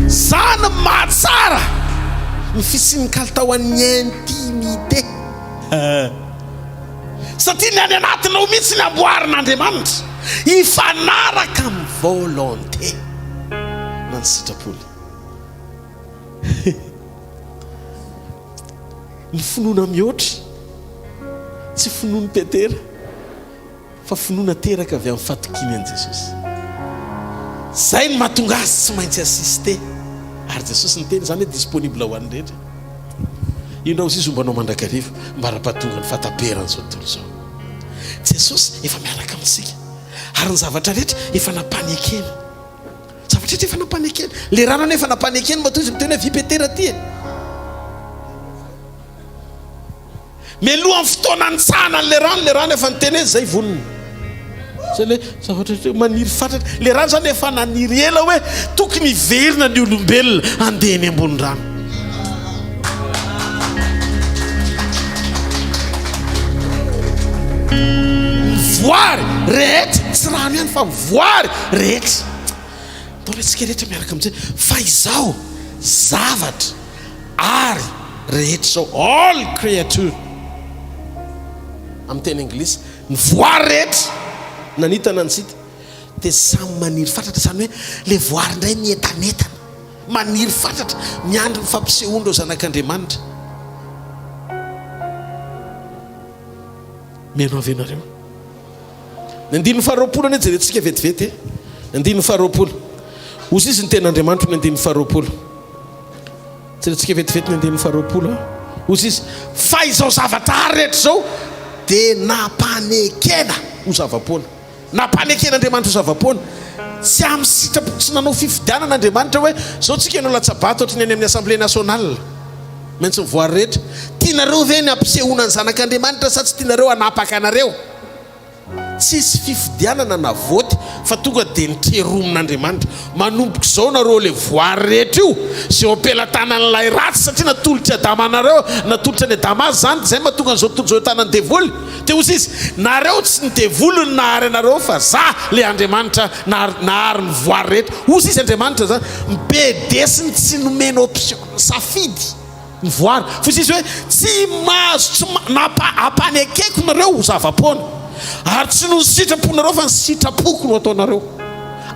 zany mahatsara ny fisian'ny kalitao an'ny intimité satria ny any anatinao mihitsy ny amboarin'Andriamanitra ifanaraka amin'ny volonté na ny sitrapoly ny finoana mihoatra tsy finoany Petera fa finoana teraka avy amin'ny fatokiny an'i Jesosy zay ny mahatonga azy tsy maintsy assisté ary Jesosy ny teny zany hoe disponible ho an'ny rehetra io ndra ozy izy ombanao mandrakarivo mba raha-pahatonga ny fataperany zao tontolo zao Jesosy efa miaraka amintsika ary ny zavatra rehetra efa nampany ekeny zavatra rehetra efa nampany ekeny le rano efa nampany ekeny mba toy izy miteny hoe vi Petera ty mialohan'ny fotoana antsahana le rano efa niteny hoe zay vonona zay le zavatra maniry fatratra le rano zany efa naniry ela hoe tokony hiverina ny olombelona andeha ny ambony rano. Voary rehetra tsy rano ihany fa voary rehetra torentsika rehetra miaraka amin'izay fa izao zavatra ary rehetra zao all creature amin'ny teny anglisy ny voary rehetra nanitana antsika dia samy maniry fatratra zany hoe le voary indray mientanetana maniry fatratra miandry ny fampisehoana ireo zanak'Andriamanitra. meno avy ianareo ny andininy faharoapolo anie jerentsika vetivety andininy faharoapolo ozy izy ny ten'Andriamanitra ny andininy faharoapolo jerentsika vetivety ny andininy faharoapolo ozy izy fa izao zavatra ary rehetra zao dia nampanekena ho zava-poana nampanekena-Andriamanitra ho zava-poana tsy amin'ny sitrapo tsy nanao fifidianan'Andriamanitra hoe zao tsika ianao latsabato ohatrany any amin'ny assemblée nationale maintsy ny voary rehetra tianareo ve ny ampisehoana ny zanak'Andriamanitra sa tsy tianareo hanapaka anareo. Tsisy fifidianana na voty fa tonga dia niteromin'Andriamanitra manomboka izao nareo le voary rehetra io zay ampelantanan'ilay ratsy satria natolotry Adama anareo natolotry any Adama azy zany zay mahatonga an'izao tontolo izao tanany devoly dia ozy izy nareo tsy ny devoly ny nahary anareo fa za le Andriamanitra nahary ny voary rehetra. Ozy izy Andriamanitra zany mibedesiny tsy nomena option safidy ny voary fosy izy hoe tsy mahazo ampanekeko nareo ho zava-poana ary tsy no ny sitraponareo fa ny sitrapoko no ataonareo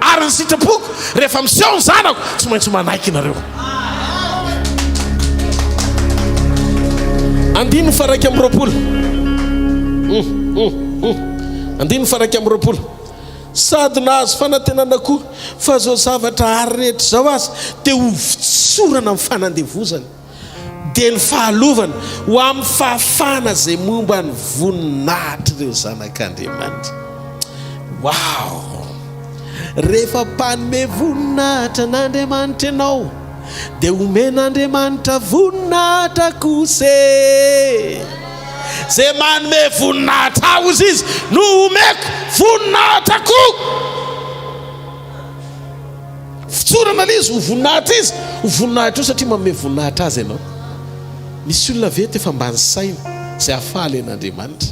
ary ny sitrapoko rehefa miseho ny zanako tsy maintsy manaiky nareo. andininy faraiky amin'ny roapolo andininy faraiky amin'ny roapolo sady nahazo fanantenana koa fa zao zavatra ary rehetra zao azy dia ho vitsorana amin'ny fanandevozany dia ny fahalovana ho amin'ny fahafana zay momba ny voninahitra ireo zanak'Andriamanitra. Wow! Rehefa mpanome voninahitra n'Andriamanitra ianao dia omen'Andriamanitra voninahitra kosa zay manome voninahitra ozy izy no omeko voninahitra koa. Fitsorana izy ho voninahitra izy ho voninahitra io satria manome voninahitra azy ianao. Misy olona vety efa mba ny saina zay afaly an'Andriamanitra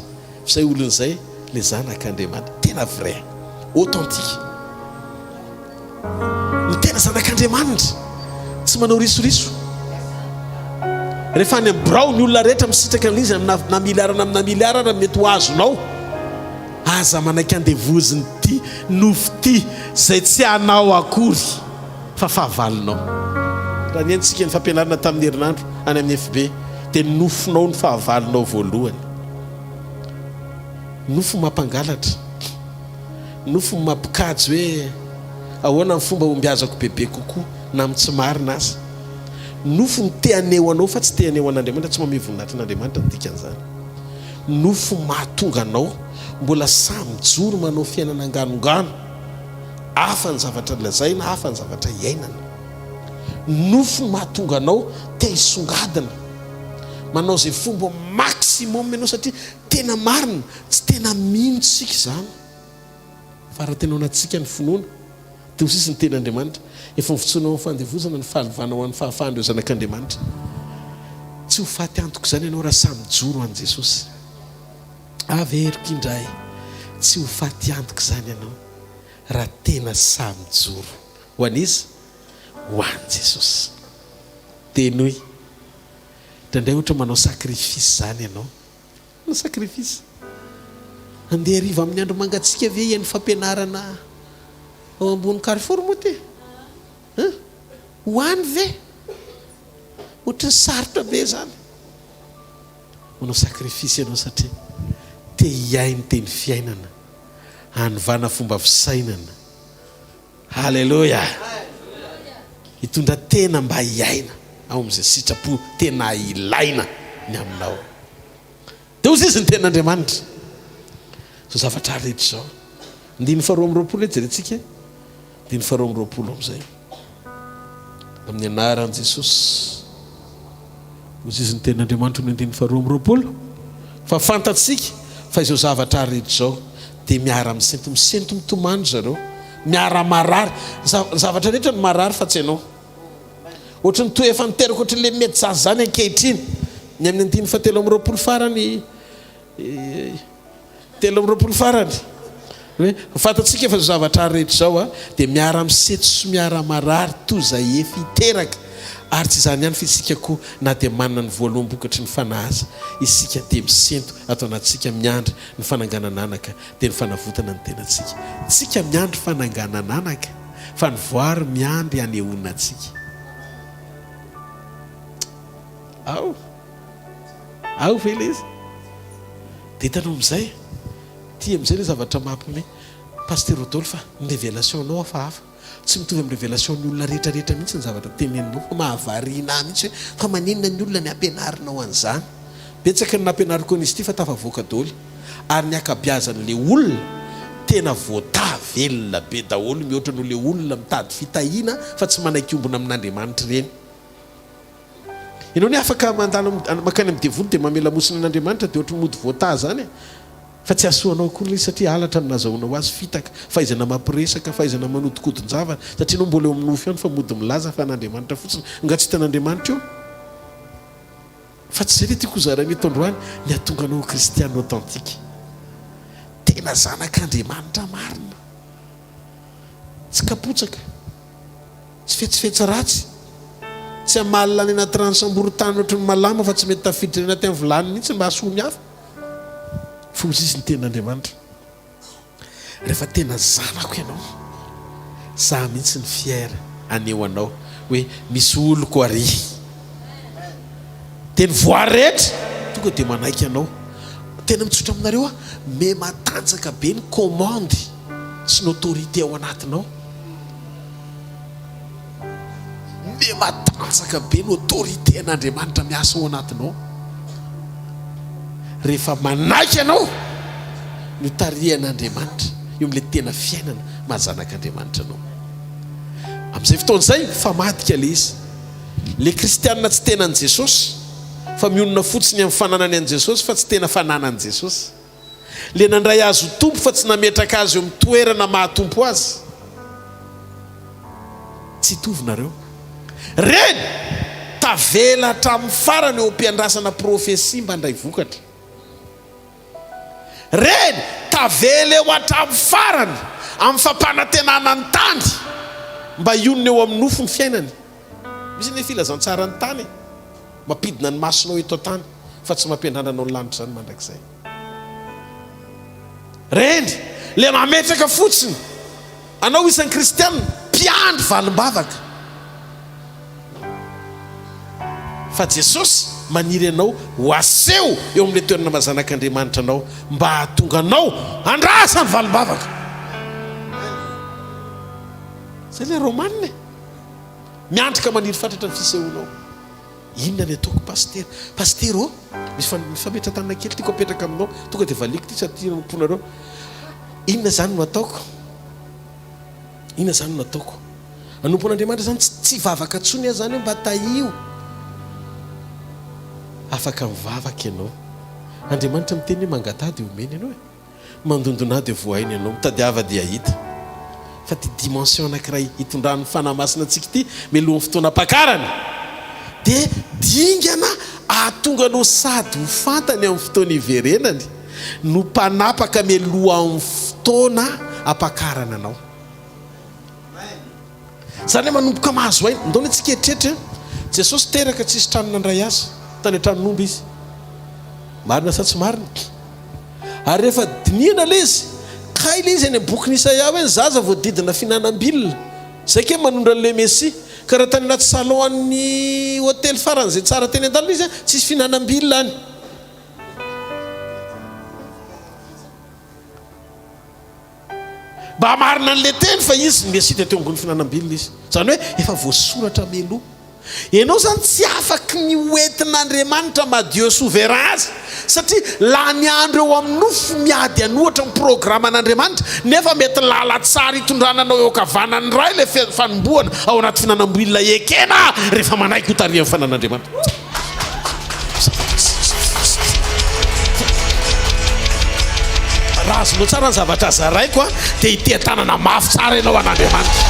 zay olon'izay le zanak'Andriamanitra tena vrai authentique ny tena zanak'Andriamanitra tsy manao risoriso. Rehefa any amin'ny birao ny olona rehetra misitraka amin'izy na miliarana amina miliarana mety ho azonao aza manaiky andevoziny ty nofo ty zay tsy hanao akory fa fahavalonao. Raha ny entsika ny fampianarana tamin'ny herinandro any amin'ny FB dia nofonao ny fahavalonao voalohany. Nofo mampangalatra nofo mampikajy hoe ahoana ny fomba ombiazako bebe kokoa na amin'ny tsy marina azy. Nofo ny te-aneo anao fa tsy te-aneo an'Andriamanitra tsy mameo voninahitra n'Andriamanitra ny dikan'izany. Nofo mahatonga anao mbola samy joro manao fiainana anganongano hafa ny zavatra lazaina hafa ny zavatra iainana. Nofo mahatonga anao te hisongadina manao zay fomba maximum ianao satria tena marina tsy tena mino tsika izany fa raha tena anatsika ny finoana dia ho sisy ny ten'Andriamanitra efa mivotsoana amin'ny fandevozana ny fahalovana ho an'ny fahafahan'ireo zanak'Andriamanitra. Tsy ho faty antoko izany ianao raha samy joro an' Jesosy. Averiko indray tsy ho faty antoko izany ianao raha tena samy joro ho an'izy ho an'i Jesosy. Tenoy ndray ohatra manao sakrifisy zany ianao na sakrifisy andeha hariva amin'ny andro mangatsika ve iany fampianarana ao ambony Carrefour moa ty hoany ve ohatra sarotra be zany manao sakrifisy ianao satria te hiainy teny fiainana hanovana fomba fisainana. Halleluja. Hitondra tena mba hiaina ao amin'izay sitrapo tena ilaina ny aminao. Dia ozy izy ny ten'Andriamanitra zao zavatra rehetra zao. Andiny faharoa amby roapolo jerentsika andiny faharoa amby roapolo amin'izay amin'ny anaran'i Jesosy. Ozy izy ny ten'Andriamanitra ny andiny faharoa amby roapolo fa fantatsika fa izao zavatra rehetra zao dia miara misento mitomany zareo, miara marary. Zavatra rehetra no marary fa tsy hainao. Ohatra ny toy efa niteraka ohatra le mety zaza zany ankehitriny ny amin'ny 9 farany 3 farany hoe fantatsika efa zavatra rehetra zao a dia miara miseto sy miara marary toy izay efa iteraka. Ary tsy izany ihany fa isika koa na dia manana ny voaloam-bokatry ny fanahy isika dia misento atao anatsika miandry ny fananganana anaka dia ny fanavotana ny tenantsika. Tsika miandry fananganana anaka fa ny voary miandry anehoana atsika. Ao vela izy dia hitanao amin'izay tia amin'izay le zavatra mampime Pasteur Rodolphe ny révélation anao hafahafa tsy mitovy amin'ny révélation ny olona rehetrarehetra mihitsy ny zavatra teneninao fa mahavariana mihitsy hoe fa maninona ny olona ny ampianarinao an'izany. Betsaka ny nampianariko an'izy ity fa tafavoaka daholo ary ny akabiazan'le olona tena voatavelona be daholo mihoatra noho le olona mitady fitahiana fa tsy manaiky-ombona amin'Andriamanitra ireny. Ianao ny afaka mandalo makany amin'ny devoly dia mamela mosina an'Andriamanitra dia ohatry mody voata zany fa tsy asoanao koa ilay satria halatra ny nazahoanao azy fitaka fahaizana mampiresaka fahaizana manodikodin-javatra satria anao mbola eo amin'ny nofo ihany fa mody milaza fa n'Andriamanitra fotsiny nga tsy hitan'Andriamanitra eo fa tsy zay le tiako zarany eto androany ny atonga anao kristiana authentique tena zanak'Andriamanitra marina tsy kapotsaka tsy fetsifetsy ratsy tsy amalina any anaty rano samborotany ohatry ny malama fa tsy mety tafiditra ny anaty amin'ny vilany mihitsy mba hasomy hafa fa ozy izy ny ten'Andriamanitra. Rehefa tena zanako ianao za mihitsy ny fiera aneo anao hoe misy oloko ary dia ny voary rehetra tonga dia manaiky anao. Tena mitsotra aminareo me matanjaka be ny commande sy ny autorité ao anatinao. Me matanjaka be ny autorité an'Andriamanitra miasa ao anatinao. Rehefa manaiky anao ny tarihan'Andriamanitra eo amin'ilay tena fiainana mahazanak'Andriamanitra anao. Amin'izay fotoan'izay fa madika le izy le kristianina tsy tenan'i Jesosy fa mionona fotsiny amin'ny fananany an'i Jesosy fa tsy tena fananan'i Jesosy. Le nandray azy ho tompo fa tsy nametraka azy eo amin'ny toerana mahatompo azy. Tsy hitovynareo. Reny tavela hatramin'ny farany eo am-piandrasana profesia mba handray vokatra. Reny tavela eo hatramin'ny farany amin'ny fampanantenana ny tany mba ionona eo amin'ny nofo ny fiainany. Misy ny filazantsara ny tany mampidina ny masonao eto tany fa tsy mampiandrananao ny lanitra zany mandrakizay. Reny le mametraka fotsiny anao isan'ny kristianina mpiandry valim-bavaka fa Jesosy maniry anao ho aseho eo amin'ilay toerana mahazanak'Andriamanitra anao mba hahatonga anao andrasa ny valim-bavaka. Zay le Romanina miandrika maniry fatratra ny fisehoanao. Inona ny ataoko paster o misy fametra-tanana kely tiako apetraka aminao tonga dia valiko ty satria nomponareo. Inona zany no ataoko? Inona zany no ataoko? Anompon'Andriamanitra zany tsy vavaka tsony zany hoe mba tahio. Afaka mivavaka ianao. Andriamanitra miteny hoe mangatady omeny ianao e, mandondonady voainy ianao, mitadiava dia hita. Fa ty dimension anankiray hitondrany fanamasina antsika ity melohan'ny fotoana-pakarany dia dingana ahatonga anao sady ho fantany amin'ny fotoana iverenany no mpanapaka meloha amin'ny fotoana ampakarana anao. Zany hoe manomboka mahazo ainy ndao ny antsika eritreritra Jesosy teraka tsisy trano nandray azy tany an-tranon'omby izy. Marina sa tsy marina? Ary rehefa dinihana le izy kay le izy any boky n'Isaia hoe ny zaza voadidina finanam-bilona zay ke manondra an'le Mesia ka raha tany anaty salon an'ny hôtely farany zay tsara teny an-dalana izy tsisy finanam-bilona any. Mba marina an'le teny fa izy Mesia dia teo ambony finanam-bilona izy. Zany hoe efa voasoratra meloha. Ianao zany tsy afaky ny hoentin'Andriamanitra madio souverain azy satria la ny andro eo amin'ny nofo miady anohatra ny programa an'Andriamanitra nefa mety lala tsara hitondrananao eo kavanany ray le fanombohana ao anaty finanam-bilona ekena rehefa manaiky ho tarihan'ny fanan'Andriamanitra. raha azonao tsara ny zavatra zaraiko a dia ite-tanana mafy tsara ianao an'Andriamanitra.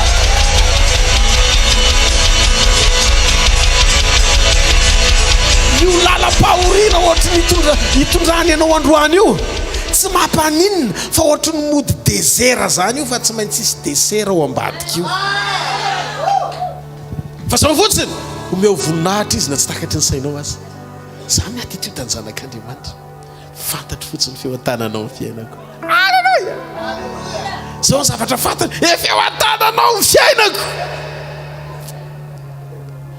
Io lalam-pahoriana ohatry hitondrany ianao androany io tsy mampanina fa ohatry ny mody désert zany io fa tsy maintsy isy désert ao ambadika io. Fa zao fotsiny omeo voninahitra izy na tsy takatry ny sainao azy. Zany attitude ny zanak'Andriamanitra. Fantatry fotsiny feo-tananao ny fiainako. Alleluia. Zao ny zavatra fantany feo-tananao ny fiainako.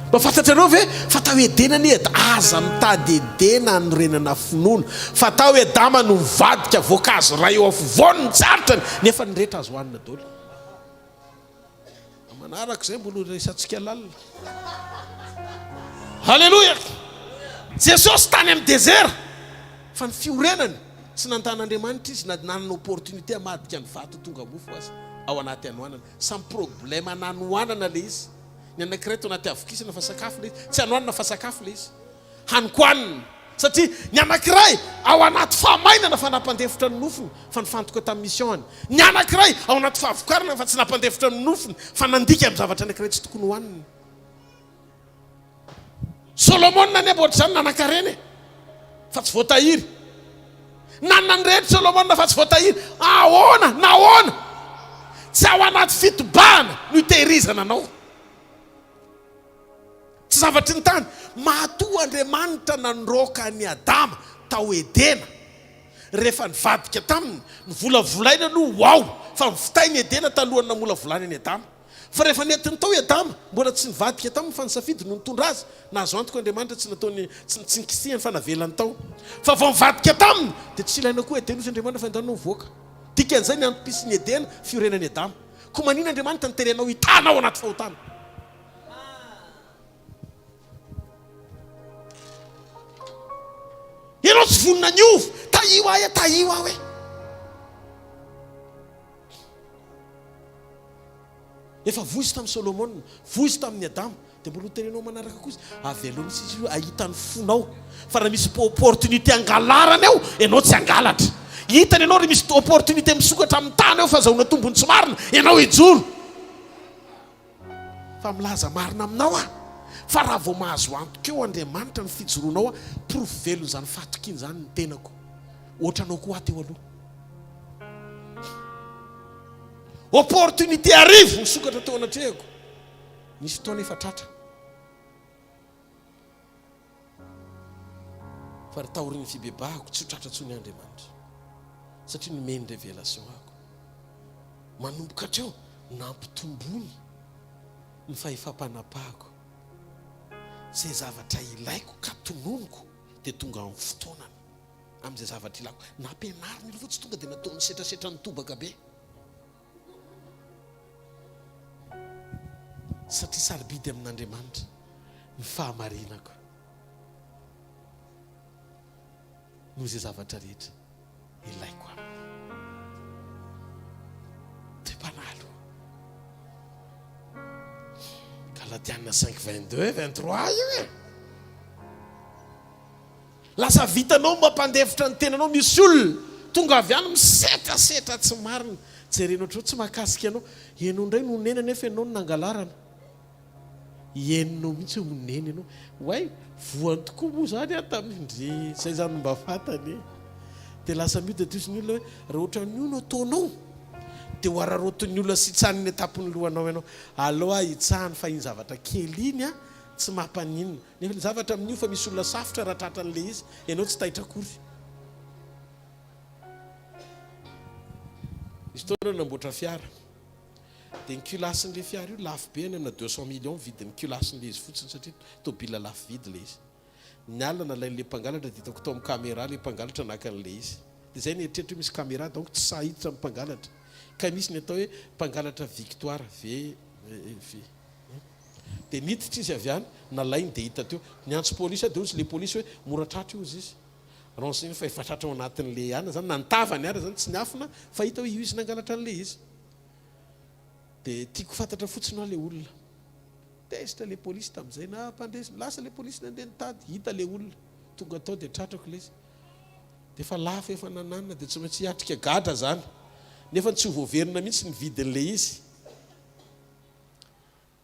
Mba fantatra anao ve fatao edena ny aza mitady edena ny renana finoana, fatao edama no mivadika voankazo raha eo afovoany ny tsarotrany nefa ny rehetra azo hoanina daholo. Manaraka izay mbola resantsika lalina. Halleluia. Jesosy tany amin'ny désert fa ny fiorenany tsy nantan'Andriamanitra izy nanana opportunité hamadika ny vato tonga mofo azy ao anaty anoanana. Sans problème nanoanana le izy. Ny anankiray tao anaty avokisana fa sakafo le izy, tsy anoanana fa sakafo le izy, haniko hanina. Satria ny anankiray ao anaty famainana fa nampandefitra ny nofony fa nifantoka tamin'ny mission. Ny anankiray ao anaty fahavokarana fa tsy nampandefitra ny nofony fa nandika amin'ny zavatra anankiray tsy tokony hohaniny. Solomon nany aboatra zany nanankareny fa tsy voatahiry. Nanana ny rehetra Solomon fa tsy voatahiry. Ahoana nahoana tsy ao anaty fitobahana no hitehirizana anao. Tsy zavatry ny tany mahatoa Andriamanitra nandroaka ny Adama tao Edena. Rehefa nivadika taminy ny volavolaina no wow fa nivitainy Edena talohany namola volana ny Adama. Fa rehefa netiny tao Adama mbola tsy nivadika taminy fa nisafidy no nitondra azy. Nahazo antoko Andriamanitra tsy nataony tsy nikisihany fa navelany tao. Fa vao nivadika taminy dia tsy ilaina koa Edena izy Andriamanitra fa endanao voaka. Dikan'izay ny antom-pisiny Edena fiorenany Adama. Koa manina Andriamanitra niterenao hitanao anaty fahotana. Ianao tsy vonina niova taio aho e. Efa voizy tamin'ny Solomon, voizy tamin'ny Adama, dia mbola terenao manaraka kosa avelo misy izy io ahitany fonao. Fa raha misy opportunité angalarana eo ianao tsy angalatra. Hitany ianao raha misy opportunité misokatra amin'ny tany eo fa zahoana tombony tsy marina ianao ijoro. Fa milaza marina aminao fa raha vao mahazo antoka eo Andriamanitra ny fijoroanao porovelony zany fatokiny zany ny tenako. Ohatranao koa teo aloha. Opportunité arrive misokatra teo anatrehako. Nisy fotoana efa tratra. Fa taoriny fibebahako tsy tratra tsony Andriamanitra. Satria nomeny révélation ako. Manomboka hatreo nampitombony ny fahefam-panapahako. Zay zavatra ilaiko ka tononoko dia tonga amin'ny fotoanany amin'izay zavatra ilaiko. Nampianariny ilo fotsy tonga dia natao misetrasetra ny tobaka be. Satria sarobidy amin'Andriamanitra ny fahamarinako noho izay zavatra rehetra ilaiko aminy. Toepanalo Galatiana 5:22-23 io e. Lasa vitanao mampandefitra ny tenanao. Misy olona tonga avy any misetrasetra tsy marina. Jerenao ohatranao tsy mahakasika anao. Ianao indray no nena nefa ianao no nangalarana. Ienonao mihitsy moneny ianao. Way voany tokoa moa zany tamindry zay zany mba fatany. Dia lasa miodadosiny olona hoe raha ohatran'io no ataonao dia ho araroton'ny olona sy itsahany ny etapony lohanao ianao. Aloha itsahany fa iny zavatra kely iny tsy mampanina. Nefa ny zavatra amin'io fa misy olona safotra raha tratran'le izy ianao tsy tahitra akory. Misy fotoana namboatra fiara dia ny culasse-n'le fiara io lafo be any amina 200 millions vidin'ny culasse-n'le izy fotsiny satria tôbila lafo vidy le izy. Ny alina nalain'le mpangalatra dia hitako tao amin'ny caméra le mpangalatra nakan'le izy. Dia izay ny eritreritra hoe misy caméra donc tsy sahititra amin'ny mpangalatra. Ka misy ny atao hoe mpangalatra Victoire V. Dia niditra izy avy any nalainy dia hita teo. Ny antso polisy dia ozy le polisy hoe moratratra io izy. Ransiny fa efa tratra ao anatin'le ana zany nantava ny ara zany tsy niafina fa hita hoe io izy nangalatra an'le izy. Dia tiako fantatra fotsiny le olona. Tezitra le polisy tamin'izay na mpandresy lasa le polisy nandeha nitady hita le olona tonga tao dia tratrako le izy. dia efa lafo efa nananina dia tsy maintsy hiatrika gadra zany nefa tsy ho voaverina mihitsy ny vidin'ilay izy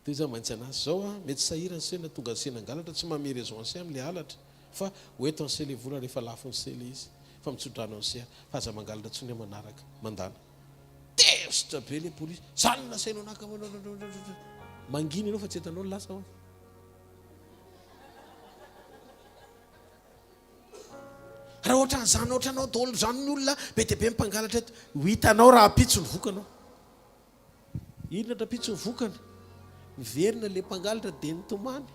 dia za maintsy anazy zao a mety sahirany sena tonga ny senangalatra tsy mamey raisonse amin'ilay halatra fa hoeto ny sele vola rehefa lafo ny sele izy fa mitsodrano ny sea fa aza mangalatra tsony a manaraka mandana tesitra be le polisy zany nasainao naka mangina ianao fa tsy etanao lasa ao raha ohatran' zany ohatranao dolo zany ny olona be dia be mimpangalatra eto ho hitanao raha pitso ny vokanao inona dra pitso ny vokany miverina le mpangalatra dia nitomany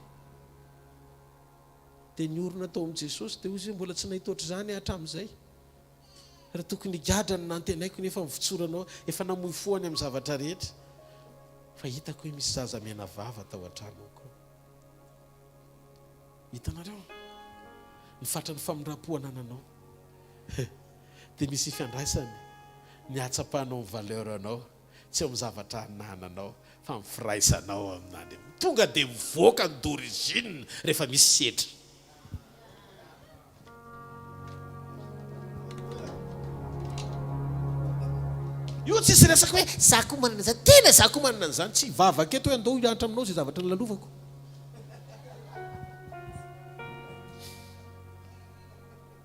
dia niorona tao amin'i Jesosy dia ozy mbola tsy nahita ohatr'izany hatramin'izay raha tokony gadra ny nantenaiko nefa mivotsoranao efa namoy foany amin'ny zavatra rehetra fa hitako hoe misy zaza mena vava tao an-tranoko hitanareo ny fatran'ny famindram-poana ananao dia misy ifandraisany ny atsapahanao ny valeur anao tsy eo amin'ny zavatra nananao fa mifiraisanao aminany tonga dia mivoaka ny d'origine rehefa misy setra io tsisy resaka hoe za koa manana zany tena za koa manana an'izany tsy vavaketo hoe andao hianatra aminao zay zavatra nylalovako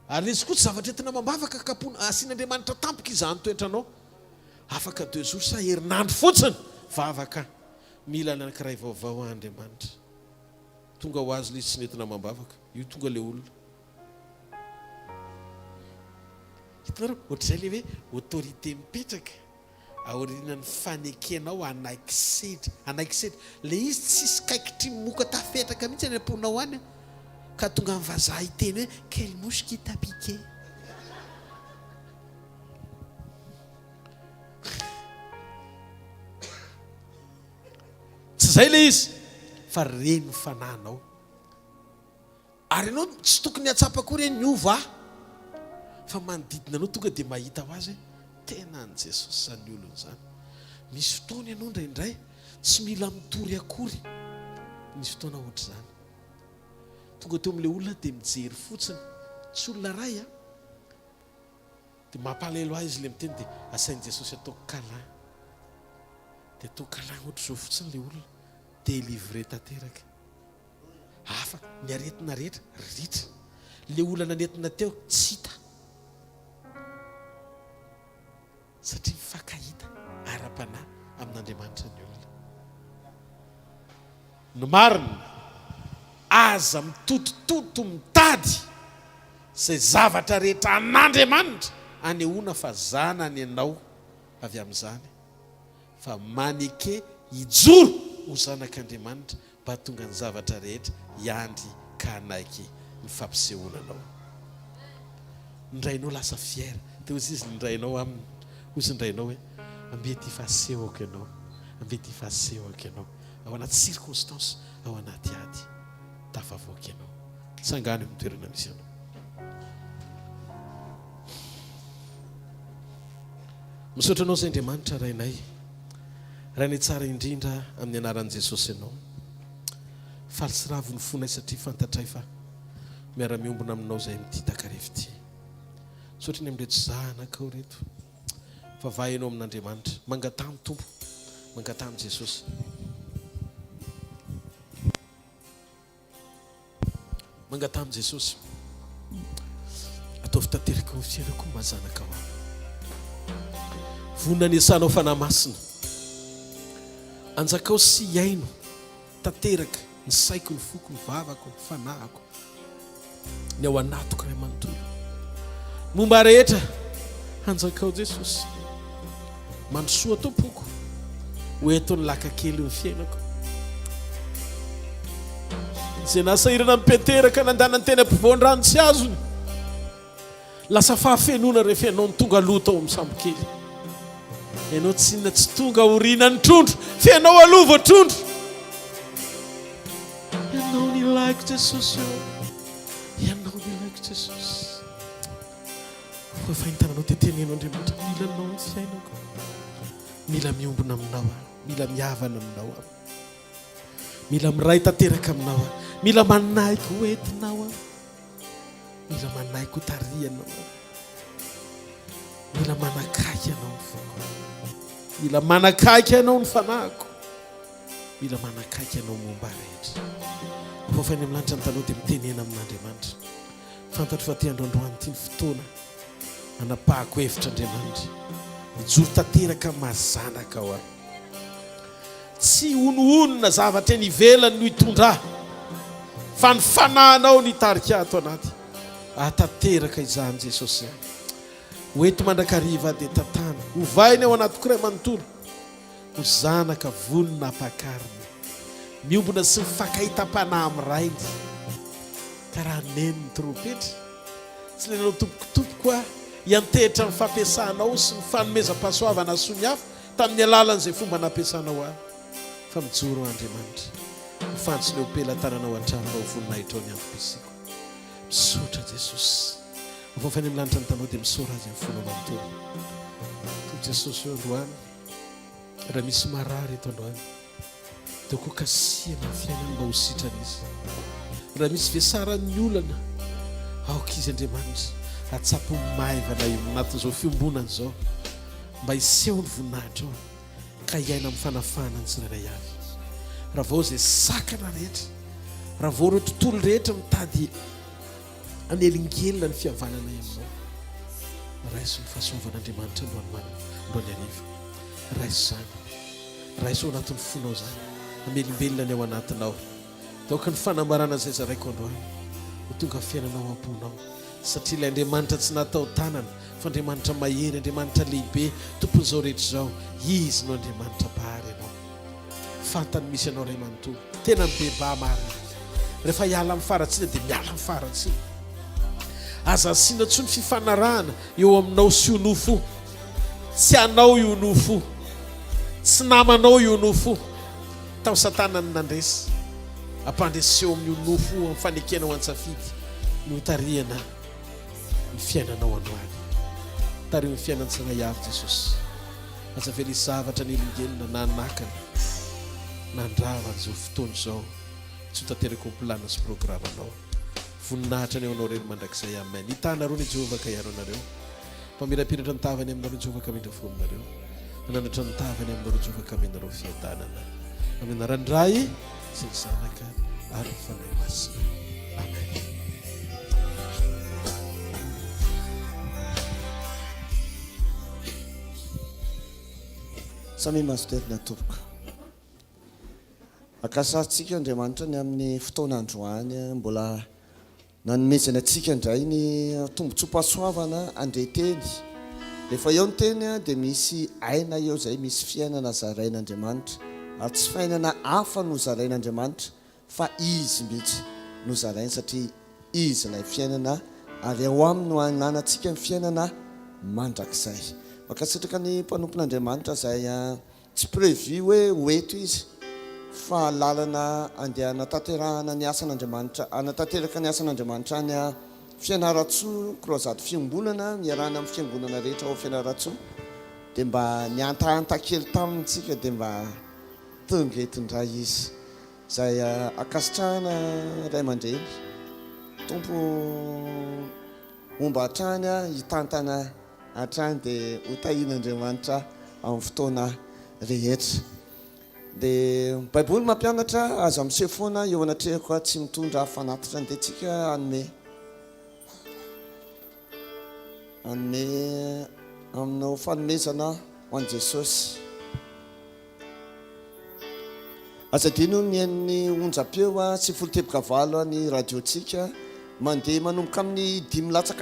ary izy koa tsy zavatra entina mambavaka kapona asian'Andriamanitra tampoka izany toetranao afaka 2 jours sa herinandro fotsiny vavaka mila anankiray vaovao Andriamanitra tonga ho azy le izy tsy nentina mambavaka io tonga le olona hitanareo ohatr'izay le hoe autorité mipetraka aorianany fanekenao anaiky sedra le izy tsisy kaikitry moka tafetraka mihitsy any amponao any ka tonga amin'ny vazaha hiteny hoe quelle mouche qui t'a piqué tsy zay le izy fa reny fananao ary ianao tsy tokony hatsapakory ny ova fa manodidina anao tonga dia mahita ho azy tena an' Jesosy zany olony zany misy fotoana ianao indraindray tsy mila mitory akory misy fotoana ohatr'izany tonga teo amin'ilay olona dia mijery fotsiny tsy olona ray a dia mampalelo azy izy le miteny dia asain'i Jesosy ataoko câlin dia atao câlin ohatr' izao fotsiny ilay olona délivré tanteraka hafa ny aretina rehetra ritra le olana netina teo tsy hita satria mifankahita ara-panahy amin'Andriamanitra ny olona ny marina aza mitotototo mitady izay zavatra rehetra an'Andriamanitra anehoana fa zana ny anao avy amin'izany fa maneke hijoro ho zanak'Andriamanitra mba tonga ny zavatra rehetra hiandry ka anaiky ny fampisehoananao indrainao lasa fiera dia ozy izy nindrainao aminy ozy indrainao hoe ambety ifasehoko ianao ambety ifasehoko ianao ao anaty circonstance ao anaty ady tafavoaka ianao sangany amin'ny toerana misy ianao misaotra anao zay Andriamanitra rainay rainay tsara indrindra amin'ny anaran'i Jesosy ianao faly sy ravo ny fonay satria fantatray fa miara-miombona aminao zay mity takarevyty misaotra ny amin'reto zanakao reto favahinao amin'Andriamanitra mangatamy tompo mangatamy Jesosy mangatamy Jesosy ataovy tanteraka ny fiainako mazanaka ao vonina ny asanao fanahy masina anjakao sy hiaino tanteraka ny saiko ny foko ny vavako ny fanahako ny ao anatoko ray manontolo momba rehetra anjakao Jesosy mandrosoa tompoko hoeto ny laka kely ny fiainako zay nasahirana mipeteraka nandanany teny ampivoan-drano tsy azony lasa fahafenona rehefa ianao ny tonga aloha tao amin'ny sambokely ianao tsy inona tsy tonga oriana ny trondro fa ianao alova trondro ianao ny laiko Jesosy ianao ny laiko Jesosy fa hitananao tetenenao Andriamanitra mila anao ny fiainako mila miombona aminao mila mihavana aminao mila miray tanteraka aminao mila manaiko hoentinao mila manaiko tarianao mila manakaiky ianao ny foko, mila manakaiky ianao ny fanahiko, mila manakaiky ianao momba rehetra. Afaofany amin'ny lanitra ny taloha dia mitenena amin'Andriamanitra. Fantatro fa ty androandroany ty ny fotoana anapahako hevitr'Andriamanitra, mijoro tanteraka mazanaka ao aho. Tsy onoonona zavatra ny ivelany no hitondra, fa ny fanahinao ny tarika ato anaty. Atanteraka izany Jesosy. Hoeto mandrakariva dia tantana, hovainy ao anaty koray manontolo, ho zanaka vonona ampakarina, miombona sy mifakahita-panahy amin'ny rainy, karaha neny ny trompetra. Tsy lenao tompokotompoka koa hiantehitra ny fampiasanao sy ny fanomezam-pahasoavana sony hafa tamin'ny alalan'izay fomba nampiasanao ahy. Fa mijoro Andriamanitra, mifantsy ny opela tananao an-trano mba ho voninahitra ao ny antom-pisiko. Misaotra Jesosy. Afaofany amin'ny lanitra ny tanao dia misaora azy amin'ny fonao manontolo. Toy Jesosy eo androany, raha misy marary eto androany, dia koa kasiana ny fiainana mba ho sitran'izy. Raha misy vesaran'ny olana, aoka izy Andriamanitra, atsapo maivana io anatin'izao fiombonana izao, mba hiseho ny voninahitra ao, ka hiaina amin'ny fanafahana ny tsirairay avy. Raha vao izay sakana rehetra, raha vao ireo tontolo rehetra mitady anelingelina ny fihavanana aminao, raiso ny fahasoavan'Andriamanitra androany arivo. Raiso zany, raiso ao anatin'ny fonao zany, amelombelona ny ao anatinao. Daoka ny fanambarana izay zaraiko androany, ho tonga fiainanao amponao, satria ilay Andriamanitra tsy natao tanana, fa Andriamanitra mahery, Andriamanitra lehibe, tompon'izao rehetra izao, izy no Andriamanitra bahary ianao. Fantany misy ianao ray manontolo, tena mibeba marina. Rehefa hiala amin'ny faratsiana dia miala amin'ny faratsiana. Aza asiana tsony fifanarahana eo aminao sy io nofo, tsy anao io nofo, tsy namanao io nofo. Tao Satana ny nandresy, ampandreseo amin'io nofo amin'ny fanekena ho an-tsafidy, no tarihana ny fiainanao androany, tarihy ny fiainany tsirairay avy Jesosy. Aza very zavatra ny elingelina na nakana nandrava an'izao fotoana izao, tsy ho tanteraka ho plana sy programanao. Voninahitra ny eo anao reny mandrakizay. Amen. Hitanareo ny Jehovah ka hiaro anareo, mpamirapiratra ny tavany aminareo Jehovah ka mindra foninareo, nananatra ny tavany aminareo Jehovah ka minareo fiadanana. Amena randray sy ny zanaka ary ny fanahy masina. Amen. Samy masoterina tompoko, akasatsika Andriamanitra ny amin'ny fotoana androany, mbola nanomezana antsika indray ny tombotsoam-pahasoavana andreteny. Rehefa eo ny teny dia misy aina eo izay misy fiainana zarain'Andriamanitra, ary tsy fiainana hafa no zarain'Andriamanitra, fa izy mihitsy no zarainy, satria izy ilay fiainana, ary ao aminy no ananantsika ny fiainana mandrakizay. Makasitraka ny mpanompon'Andriamanitra izay tsy prévu hoe hoeto izy, fa lalana andeha anatanterahana ny asan'Andriamanitra, anatanteraka ny asan'Andriamanitra any Fianaratsoa krozady fiangonana, miarahana amin'ny fiangonana rehetra ao Fianaratsoa, dia mba niantahanta kely tamintsika dia mba tonga eto indray izy, izay akasitrahana ray aman-dreny tompo omba hatrany hitantana hatrany dia hotahin'Andriamanitra amin'ny fotoana rehetra. Dia baiboly mampianatra aza miseho foana eo anatrehako tsy mitondra fanatitra ny dia tsika anome aminao fanomezana ho an'i Jesosy. Azadino ny eniny onjam-peo sy folo teboka valo ny radiotsika mandeha manomboka amin'ny 5 latsaka